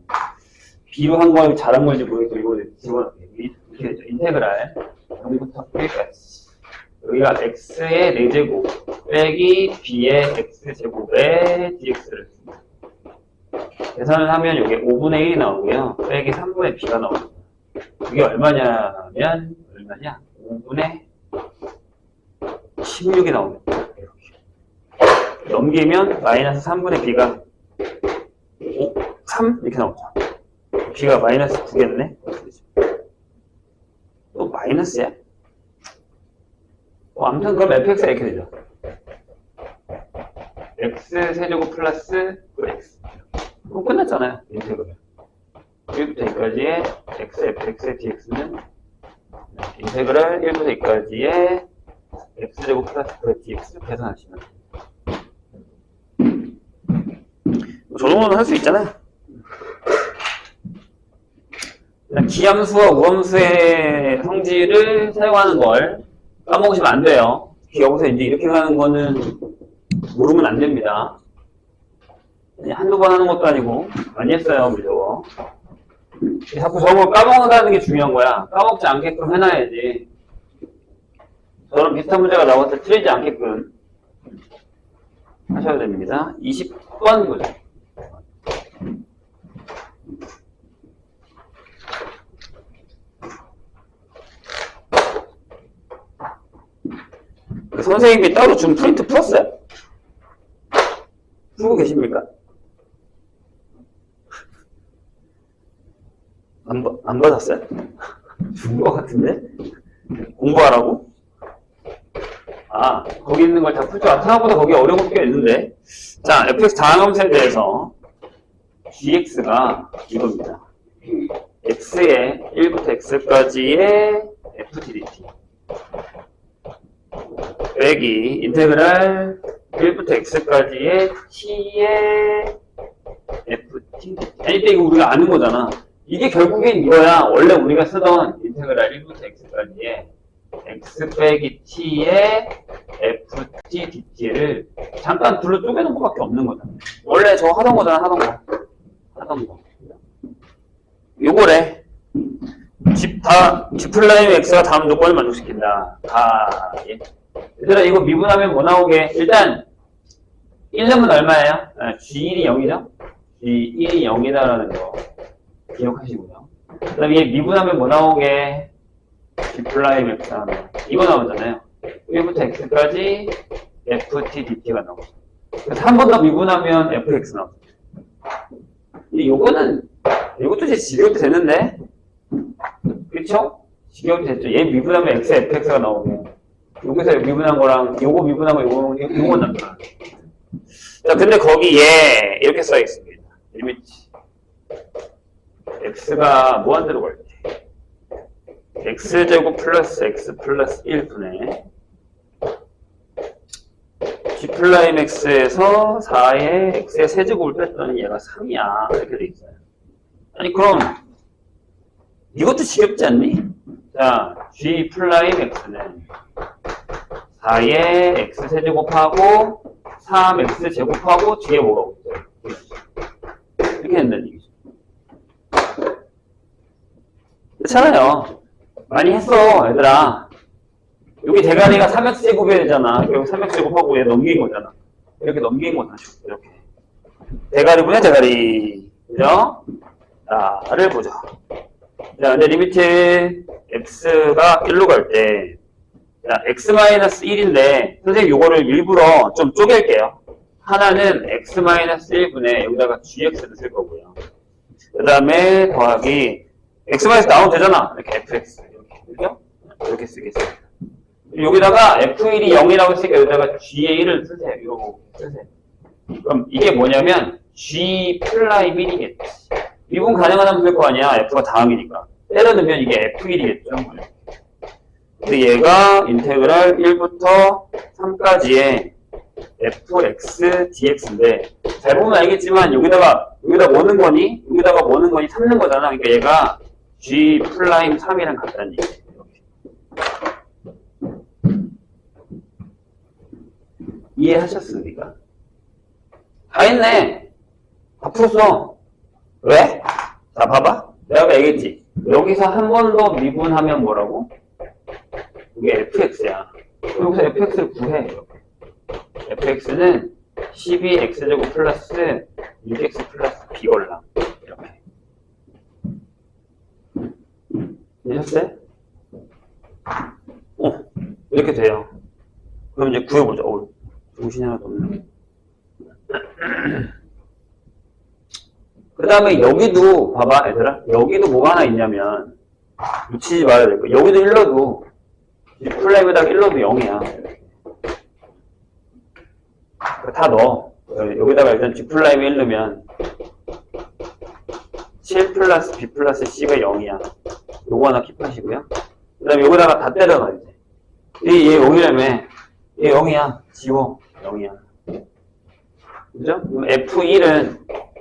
B로 한 걸 잘한 건지 모르겠고 이거 집어넣을게요. 이렇게 되죠. 인테그랄 0부터 1까지. 여기가 x의 4제곱 빼기 b의 x제곱의 dx를 씁니다. 계산을 하면 여기 5분의 1이 나오고요. 빼기 3분의 b가 나옵니다. 이게 얼마냐면 얼마냐? 5분의 16이 나옵니다. 이렇게. 넘기면 마이너스 3분의 b가 3 이렇게 나오죠. b가 마이너스 9겠네. 또 마이너스야? 아무튼 그럼 fx가 이렇게 되죠. x 세제곱 플러스 9x. 그럼 끝났잖아요. 인테그랄. 1부터 2까지의 x, fx의 dx는 인테그랄 1부터 2까지의 x제곱 플러스 9의 dx 계산하시면 됩니다. 저 정도는 할 수 있잖아요. 기함수와 우함수의 성질을 사용하는 걸 까먹으시면 안 돼요. 여기서 이제 이렇게 가는 거는 모르면 안 됩니다. 한두 번 하는 것도 아니고 많이 했어요, 우리 저거. 자꾸 저거 까먹는다는 게 중요한 거야. 까먹지 않게끔 해놔야지. 저런 비슷한 문제가 나올 때 틀리지 않게끔 하셔야 됩니다. 20번 보죠. 선생님이 따로 준 프린트 풀었어요? 풀고 계십니까? 안 받았어요? 준 거 같은데? 공부하라고? 아, 거기 있는 걸 다 풀 줄 알아. 생각보다 거기 어려운 게 있는데. 자, fx 다항함수에 대해서 gx가 이겁니다. x의 1부터 x까지의 ftdt 빼기 인테그랄 1부터 x까지의 t의 ft. 아니, 이거 우리가 아는 거잖아. 이게 결국엔 이거야. 원래 우리가 쓰던 인테그랄 1부터 x까지의 x 빼기 t의 ft dt를 잠깐 둘러 쪼개놓은 것밖에 없는 거잖아. 원래 저 하던 거잖아, 하던 거. 요거래. G 플라임 X가 다음 조건을 만족시킨다. 예. 얘들아, 이거 미분하면 뭐 나오게? 일단, 1름은 얼마예요? G1이 0이죠? G1이 0이다라는 거 기억하시고요. 그 다음에 얘 미분하면 뭐 나오게? G 플라임 X 하면. 이거 나오잖아요. 1부터 X까지 FT DT가 나오죠. 그래서 한 번 더 미분하면 FX 나오죠. 근데 이것도 이제 지겨울 때 됐는데? 그쵸? 지겨울 때 됐죠. 얘 미분하면 X, FX가 나오고, 여기서 미분한 거랑, 요거 미분한 거, 요거 나타나. 자, 근데 거기에 이렇게 써있습니다. 리미트. X가 무한대로 갈 때. X제곱 플러스 X 플러스 1분의 G 플라임 X에서 4의 X의 세제곱을 뺐더니 얘가 3이야. 이렇게 돼 있어요. 아니, 그럼, 이것도 지겹지 않니? 자, G 플라임 X는 4의 X 세제곱하고 3X 제곱하고 뒤에 뭐가 없어요? 이렇게 된다는 얘기죠. 그렇잖아요. 많이 했어, 얘들아. 여기 대가리가 3X 제곱이 되잖아. 여기 3X 제곱하고 얘 넘긴 거잖아. 이렇게 넘긴 거잖아. 이렇게. 대가리분의 대가리. 그죠? 자를 보죠. 자, 근데 리미트 x가 1로 갈 때, 자, x-1인데, 선생님 요거를 일부러 좀 쪼갤게요. 하나는 x-1분의 여기다가 gx를 쓸 거고요. 그 다음에 더하기, x- 나오면 되잖아. 이렇게 fx. 이렇게. 이렇게 쓰겠습니다. 여기다가 f1이 0이라고 했으니까 여기다가 g의 1을 쓰세요. 이러고 쓰세요. 그럼 이게 뭐냐면, g 플라임 1이겠지. 미분 가능한 함수 될 거 아니야. f가 다항이니까. 때려 넣으면 이게 f1이겠죠. 근데 얘가 인테그랄 1부터 3까지의 fx dx인데, 잘 보면 알겠지만 여기다가 뭐는 거니? 여기다가 뭐는 거니? 3는 거잖아. 그러니까 얘가 g 플라임 3이랑 같다는 얘기예요. 이해하셨습니까? 다 했네. 다 풀었어. 왜? 자, 봐봐. 내가 아까 얘기했지. 여기서 한 번 더 미분하면 뭐라고? 이게 fx야. 여기서 fx를 구해. fx는 12x제곱 플러스 6x 플러스 b걸랑. 이렇게. 되셨어요? 이렇게 돼요. 그럼 이제 구해보자. 정신이 하나도 없네. 그 다음에 여기도 봐봐 얘들아, 여기도 뭐가 하나 있냐면 놓치지 말아야 될 거. 여기도 1로도 플레임에다가 1로도 0이야. 다 넣어. 여기다가 일단 G 플레임에 1 넣으면 7 플러스 B 플러스 C가 0이야. 요거 하나 킵하시고요. 그 다음에 여기다가 다 때려 넣어 이제. 얘 0이라며. 얘 0이야. 지워. 0이야. 그죠? 그럼 F1은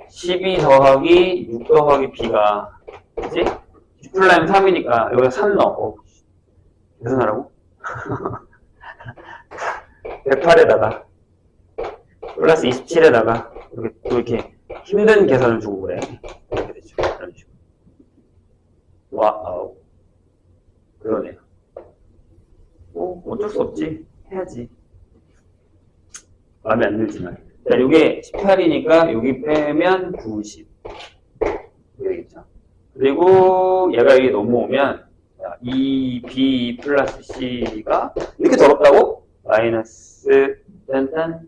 12 더하기 6 더하기 B가, 그치? G 플라임 3이니까 여기다 3 넣어. 무슨 하라고? 108에다가 플러스 27에다가 이렇게 또 이렇게 힘든 계산을 주고 그래. 이렇게 되죠. 이런 식으로. 와우. 그러네요. 어쩔 수 없지. 해야지. 마음에 안 들지만. 자, 요게 18이니까 여기 빼면 90. 되겠죠. 그리고 얘가 여기 넘어오면 2B 플러스 C가 이렇게 더럽다고? 마이너스 딴딴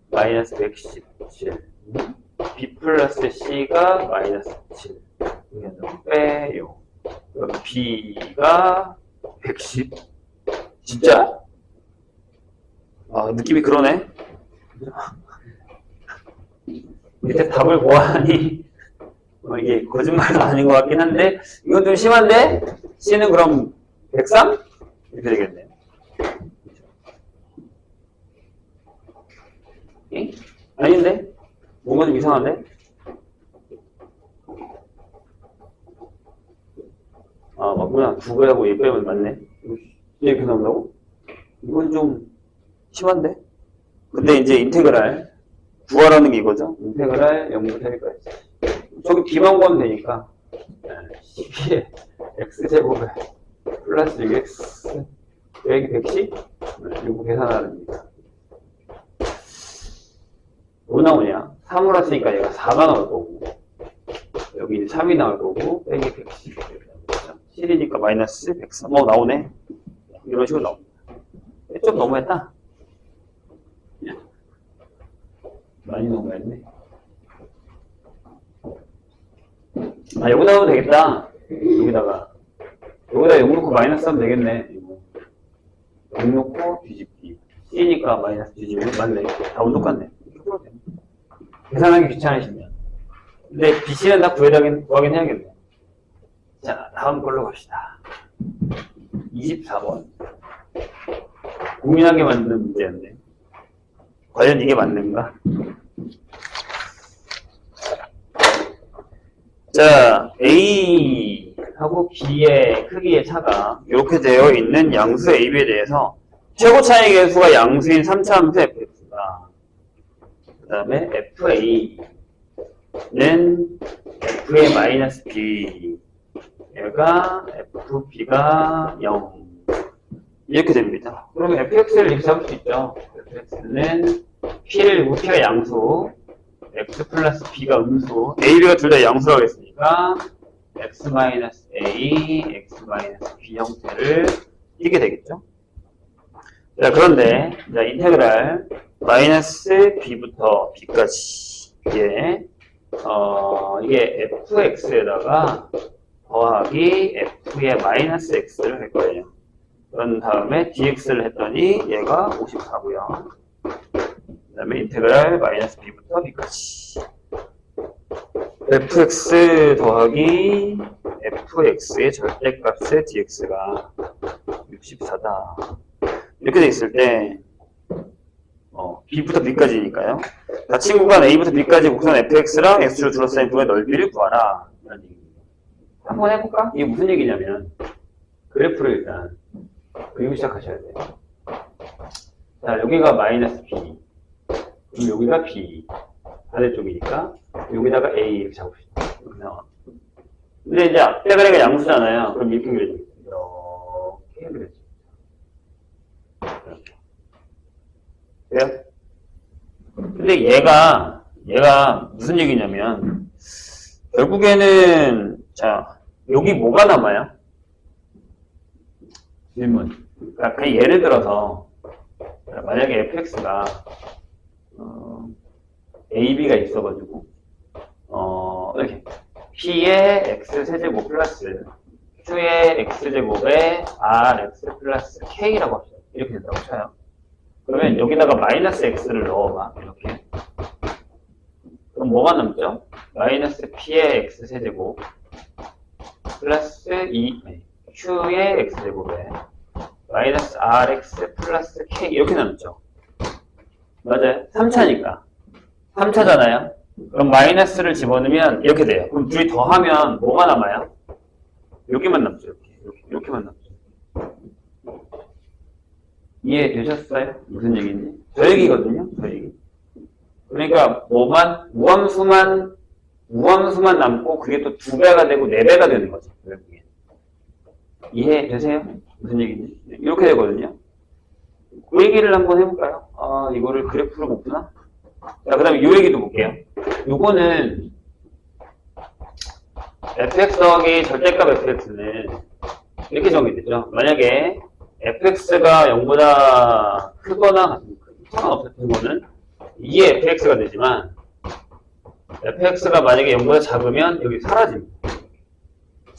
마이너스 117. B 플러스 C가 마이너스 7. 빼요. 그럼 B가 110. 진짜? 아, 느낌이 그러네. 밑에 답을 보아하니 이게 거짓말은 아닌 것 같긴 한데 이건 좀 심한데 C는 그럼 103? 이렇게 되겠네요. 에? 아닌데? 뭔가 좀 이상한데? 아 맞구나. 2배하고 1 빼면 맞네. 이렇게 나온다고? 이건 좀 심한데? 근데 이제 인테그랄 구하라는 게 이거죠. 인테그랄 0부터 1까지. 저기 B만 구하면 되니까 12에 X제곱에 플러스 6X 여기 110? 이거 계산하는 겁니다. 뭐 나오냐? 3으로 했으니까 얘가 4가 나올 거고 여기 3이 나올 거고 빼기 110 7이니까 마이너스 103 나오네. 이런 식으로 나옵니다. 좀 너무했다. 많이 너무했네. 아 여기다 넣으면 되겠다. 여기다 0 놓고 마이너스 하면 되겠네. 0 놓고 뒤집기 C니까 마이너스 뒤집으면 맞네. 다 똑같네. 계산하기 귀찮으시면. 근데 BC는 다 구하긴 해야겠네. 자, 다음 걸로 갑시다. 24번. 고민하게 만드는 문제였네. 과연 이게 맞는가? 자, A하고 B의 크기의 차가 이렇게 되어 있는 양수 AB에 대해서 최고 차이 계수가 양수인 3차함수 fx가 그 다음에 fa는 f의 마이너스 b 얘가 fb가 0 이렇게 됩니다. 그러면 fx를 이렇게 잡을 수 있죠. fx는 p를 p가 양수 x 플러스 b가 음수 a, b가 둘 다 양수라고 했으니까 x-a, x-b 형태를 띄게 되겠죠. 자, 그런데 자, 인테그랄 마이너스 b부터 b까지 이게 fx에다가 더하기 f의 마이너스 x를 할 거예요. 그런 다음에 dx를 했더니 얘가 54고요. 그 다음에 인테그랄 마이너스 b부터 b까지 fx 더하기 fx의 절대값의 dx가 64다. 이렇게 돼 있을 때 b부터 b까지니까요. 닫힌 구간 a부터 b까지 곡선 fx랑 x로 둘러싸인 부분의 넓이를 구하라. 이런 얘기입니다. 한번 해볼까? 이게 무슨 얘기냐면 그래프를 일단 그리고 시작하셔야 돼요. 자, 여기가 마이너스 b 그럼 여기가 b 반대쪽이니까 여기다가 a 이렇게 잡읍시다. 이렇게 나와. 근데 이제 앞에 그래가 양수잖아요. 그럼 이렇게 그려집니다. 이렇게 그려집니다. 그래요? 근데 얘가 무슨 얘기냐면 결국에는 자 여기 뭐가 남아요? 질문. 그러니까 그냥 예를 들어서 만약에 fx가 ab가 있어가지고 이렇게 p의 x세제곱 플러스 q의 x제곱에 rx 플러스 k라고 합시다. 이렇게 된다고 쳐요. 그러면 여기다가 마이너스 x를 넣어봐. 이렇게. 그럼 뭐가 남죠? 마이너스 p의 x세제곱 플러스 q의 x제곱에 마이너스 rx 플러스 k 이렇게 남죠. 맞아요. 3차니까. 3차잖아요. 그럼 마이너스를 집어넣으면 이렇게 돼요. 그럼 둘이 더하면 뭐가 남아요? 여기만 남죠. 이렇게만 남죠. 이해되셨어요? 무슨 얘기인지? 저 얘기거든요. 저 얘기. 그러니까 무함수만 남고 그게 또 2배가 되고 4배가 되는 거죠. 결국에. 이해되세요? 무슨 얘기인지? 이렇게 되거든요. 그 얘기를 한번 해볼까요? 아, 이거를 그래프로 못 푸나? 자, 그 다음에 이 얘기도 볼게요. 요거는 fx 더하기 절대값 fx는 이렇게 정의되죠. 만약에 fx가 0보다 크거나 상관없었던 거는 2의 fx가 되지만 fx가 만약에 0보다 작으면 여기 사라집니다.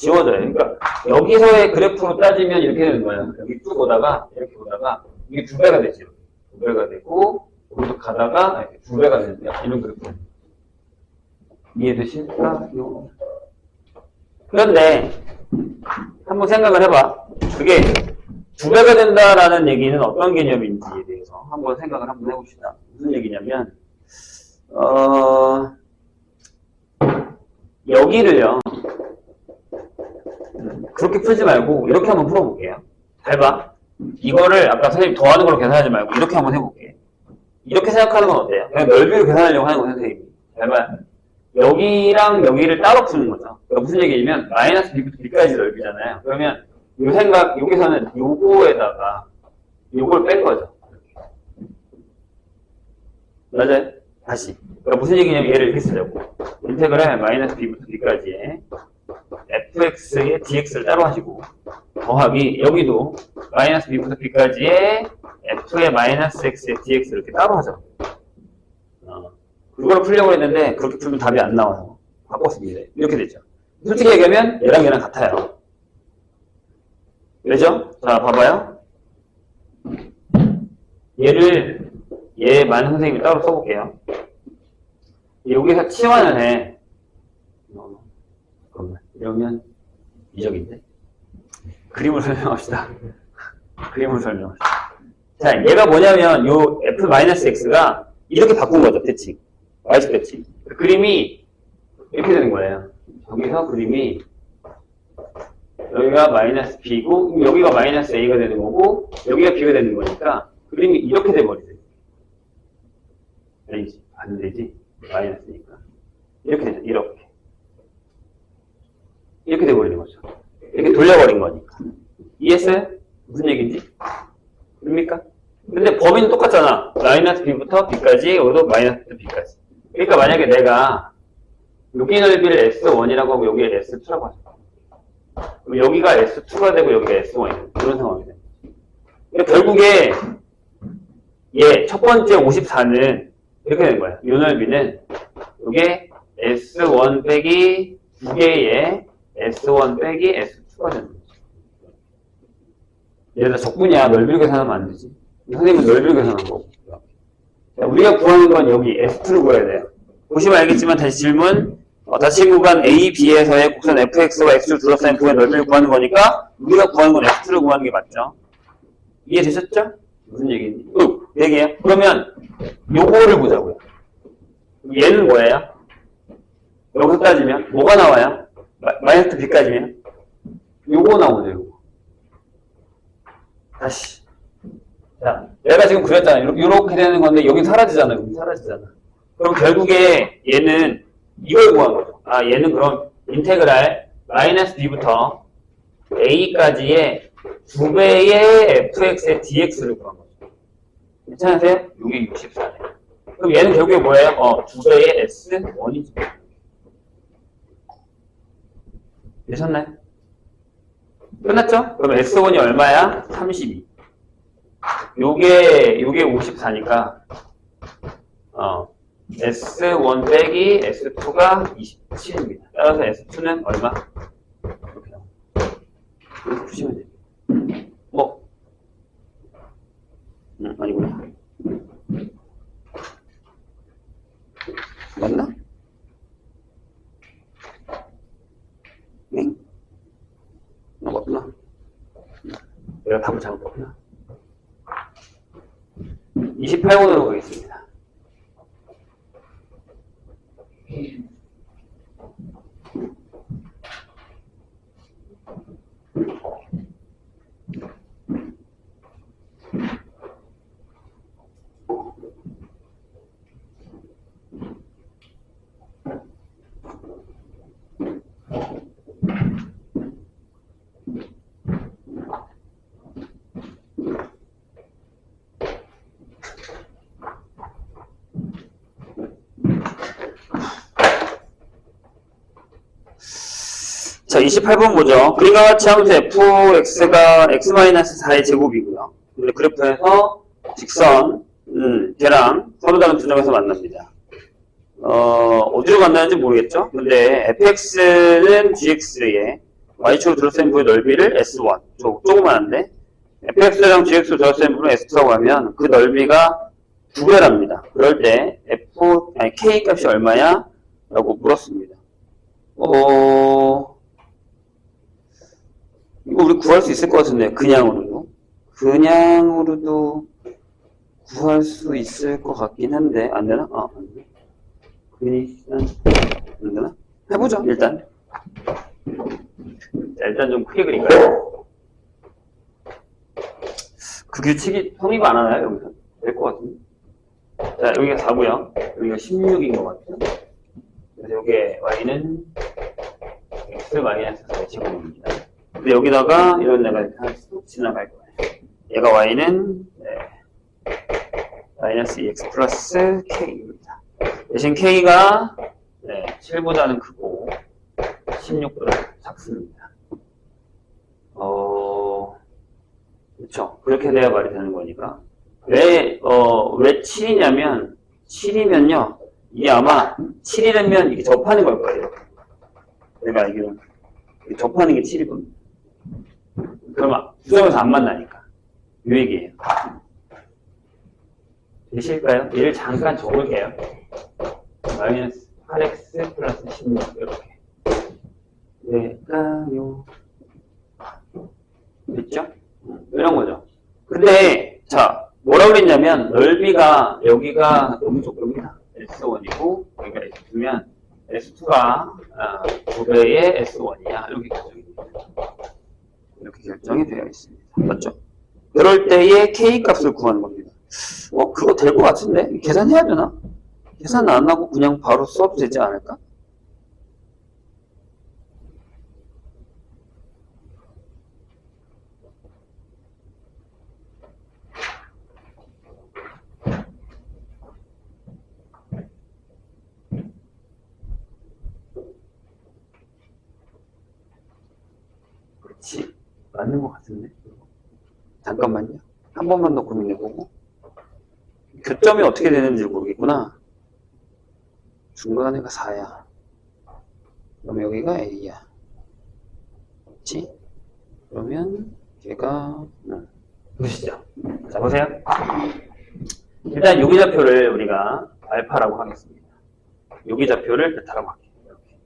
지워져요. 그러니까 여기서의 그래프로 따지면 이렇게 되는 거예요. 여기 쭉 오다가 이렇게 오다가 이게 2배가 되죠. 2배가 되고 여기서 가다가 이렇게 2배가 되는 이런 그래프. 이해되실까요? 그런데 한번 생각을 해봐. 그게 2배가 된다라는 얘기는 어떤 개념인지에 대해서 한번 생각을 한번 해봅시다. 무슨 얘기냐면 여기를요 그렇게 풀지 말고 이렇게 한번 풀어볼게요. 잘 봐. 이거를 아까 선생님 더하는 걸로 계산하지 말고 이렇게 한번 해볼게. 이렇게 생각하는 건 어때요? 그냥 넓이로 계산하려고 하는 거 선생님이. 잘 봐. 여기랑 여기를 따로 푸는 거죠. 그러니까 무슨 얘기냐면 마이너스 b부터 b까지 넓이잖아요. 그러면 이 생각 여기서는 요거에다가 요걸 뺀 거죠. 맞아요? 다시. 그러니까 무슨 얘기냐면 얘를 이렇게 쓰려고. 인테그랄 마이너스 b부터 b까지의 fx의 dx를 따로 하시고 더하기 여기도 마이너스 b부터 b까지의 f의 마이너스 x의 dx를 이렇게 따로 하죠. 그걸 풀려고 했는데 그렇게 풀면 답이 안 나와서 바꿨습니다. 이렇게 되죠. 솔직히 얘기하면 얘랑 얘랑 같아요. 왜죠? 자, 봐봐요. 얘 많은 선생님이 따로 써볼게요. 여기서 치환을 해. 잠깐만. 이러면 이적인데? 그림을 설명합시다. 그림을 설명합시다. 자, 얘가 뭐냐면 요 f-x가 이렇게 바꾼 거죠, 대칭. y축 대칭. 그 그림이 이렇게 되는 거예요. 여기서 그림이 여기가 마이너스 b고 여기가 마이너스 a가 되는 거고 여기가 b가 되는 거니까 그림이 이렇게 돼버리죠. 아니지, 안 되지. 마이너스니까. 이렇게 되죠. 이렇게 돼버리는 거죠. 이렇게 돌려버린 거니까. 이해했어요? 무슨 얘기인지? 그럽니까? 근데 범위는 똑같잖아. 마이너스 b부터 b까지, 여기도 마이너스부터 b까지. 그러니까 만약에 내가 여기 넓이를 S1이라고 하고 여기를 S2라고 하죠. 그럼 여기가 S2가 되고 여기가 S1이고 그런 상황이 돼요. 그러니까 결국에 얘 첫 번째 54는 이렇게 되는 거야. 요 넓이는 이게 S1 빼기 2개의 S1 빼기 S2가 되는 거죠. 얘가 적분이야. 넓이를 계산하면 안 되지. 선생님은 넓이를 계산한 거고. 자, 우리가 구하는 건 여기 S2를 구해야 돼요. 보시면 알겠지만 다시 질문. 다시 구간 A, B에서의 곡선 fx와 x를 둘러싸인 부분의 넓이를 구하는 거니까 우리가 구하는 건 S2를 구하는 게 맞죠? 이해되셨죠? 무슨 얘기인지? 얘기해요. 그러면 요거를 보자고요. 얘는 뭐예요? 여기서 따지면 뭐가 나와요? 마이너스 b까지면 요거 나오죠. 요거. 다시. 자, 내가 지금 그렸잖아요. 이렇게 되는 건데 여긴 사라지잖아요. 여긴 사라지잖아. 그럼 결국에 얘는 이걸 구한 거죠. 아, 얘는 그럼 인테그랄 마이너스 b부터 a까지의 2배의 fx의 dx를 구한 거죠. 괜찮으세요? 이게 64네. 그럼 얘는 결국에 뭐예요? 2배의 s1이죠. 되셨나요? 끝났죠? 그럼 s1이 얼마야? 32. 요게 54니까 S1 빼기 S2가 27입니다. 따라서 S2는 얼마? 이렇게 나옵니다. 이렇게 푸시면 돼요. 아니구나. 맞나? 네? 맞구나. 내가 답을 잘못 봤구나. 28번으로 가겠습니다. 자, 28번 보죠. 그림과 같이 함수 fx가 x-4의 제곱이고요. 그래프에서 직선, 걔랑 서로 다른 두 점에서 만납니다. 어디로 만나는지 모르겠죠? 근데 fx는 gx에 y축으로 둘러싼 부의 넓이를 S1. 조그만한데 fx랑 gx로 둘러싼 부를 S2라고 하면 그 넓이가 2배랍니다. 그럴 때 k 값이 얼마야? 라고 물었습니다. 이거 우리 구할 수 있을 것 같은데, 그냥으로도 구할 수 있을 것 같긴 한데, 안 되나? 안 되나? 안 되나? 해보죠, 일단. 자, 일단 좀 크게 그릴까요? 그 규칙이 성립 안 하나요, 여기서? 될 것 같은데. 자, 여기가 4고요. 여기가 16인 것 같아요. 그래서 여기에 y는 x-4의 제곱입니다. 근데 여기다가 이런 데가 이렇게 쑥 지나갈 거예요. 얘가 y는 마이너스 2x 플러스 k입니다. 대신 k가 7보다는 크고 16보다 작습니다. 그렇죠. 그렇게 돼야 말이 되는 거니까. 왜 7이냐면 7이면요. 이게 아마 7이라면 이게 접하는 걸 거예요. 내가 알기로는 접하는 게 7이거든요. 그러면 구점에서 안 만나니까. 이 얘기예요. 되실까요? 얘를 잠깐 적을게요. 마이너스 8x 플러스 16 이렇게. 될까요? 됐죠? 이런 거죠. 근데 자 뭐라고 그랬냐면 넓이가 여기가 너무 좁습니다. S1이고 여기가 S2면 S2가 2배의 S1이야. 이렇게 결정이 되어 있습니다. 맞죠? 그럴 때의 K 값을 구하는 겁니다. 그거 될 것 같은데? 계산해야 되나? 계산 안 하고 그냥 바로 써도 되지 않을까? 그렇지. 맞는 것 같은데? 잠깐만요. 한 번만 더 고민해보고. 교점이 어떻게 되는지 모르겠구나. 중간에가 4야. 그럼 여기가 A야. 그렇지? 그러면 걔가 보시죠. 자, 보세요. 일단 요기좌표를 우리가 알파라고 하겠습니다. 요기좌표를 베타라고 할게요. 이렇게.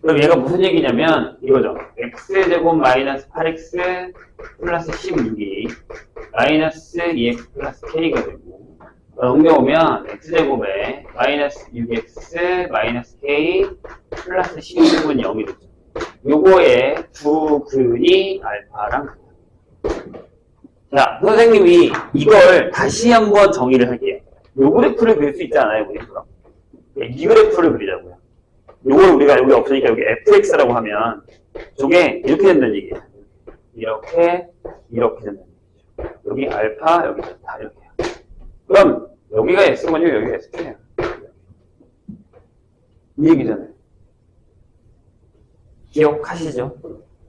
그럼 얘가 무슨 얘기냐면 이거죠. x제곱 마이너스 8x 플러스 16이 마이너스 2x 플러스 k가 되고 옮겨오면 x제곱에 마이너스 6x 마이너스 k 플러스 16은 0이 되죠. 요거의 두 근이 알파랑 자, 선생님이 이걸 다시 한번 정의를 할게요. 요 그래프를 그릴 수 있잖아요, 그래프로. 이 그래프를 그리자고요. 요걸 우리가 여기 없으니까 여기 fx라고 하면 저게 이렇게 된다는 얘기예요. 이렇게 된다는 얘기죠. 여기 알파, 여기 베타 이렇게요. 그럼 여기가 S1이고 여기가 S2예요. 이 얘기잖아요. 기억하시죠?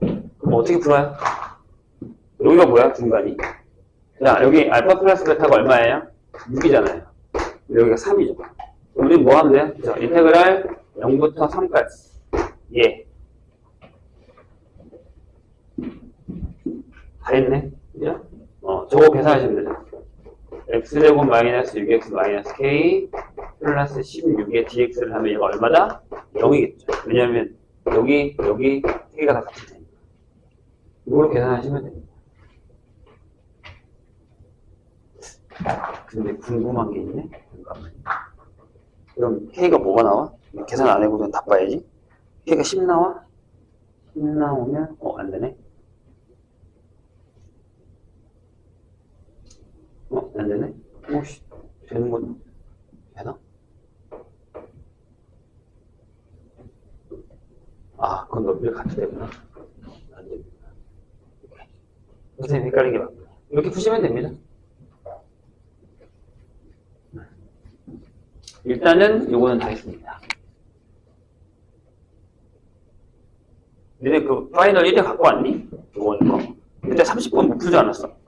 그럼 어떻게 풀어요? 여기가 뭐야? 중간이. 자, 여기 알파 플러스 베타가 얼마예요? 6이잖아요. 여기가 3이죠. 우리는 뭐 하면 돼요? 자, 인테그랄 0부터 3까지. 예. 다 했네? 그죠? 저거 계산하시면 되죠. x제곱 마이너스 6x 마이너스 k 플러스 16의 dx를 하면 얘가 얼마다? 0이겠죠. 왜냐면 여기 k가 다 같이 되니까. 이걸로 계산하시면 됩니다. 근데 궁금한 게 있네? 잠깐만요. 그럼 k가 뭐가 나와? 계산 안 해보면 다 봐야지. k가 10 나와? 10 나오면 안 되네. 안 되네? 씨, 되는 건 되나? 그건 넓이가 같이 되구나. 안 됩니다. 선생님 헷갈린 게 맞구나. 이렇게 푸시면 됩니다. 일단은 요거는 다 했습니다. 니네 그 파이널 1회 갖고 왔니? 요거는 거. 그때 30번 못 풀지 않았어?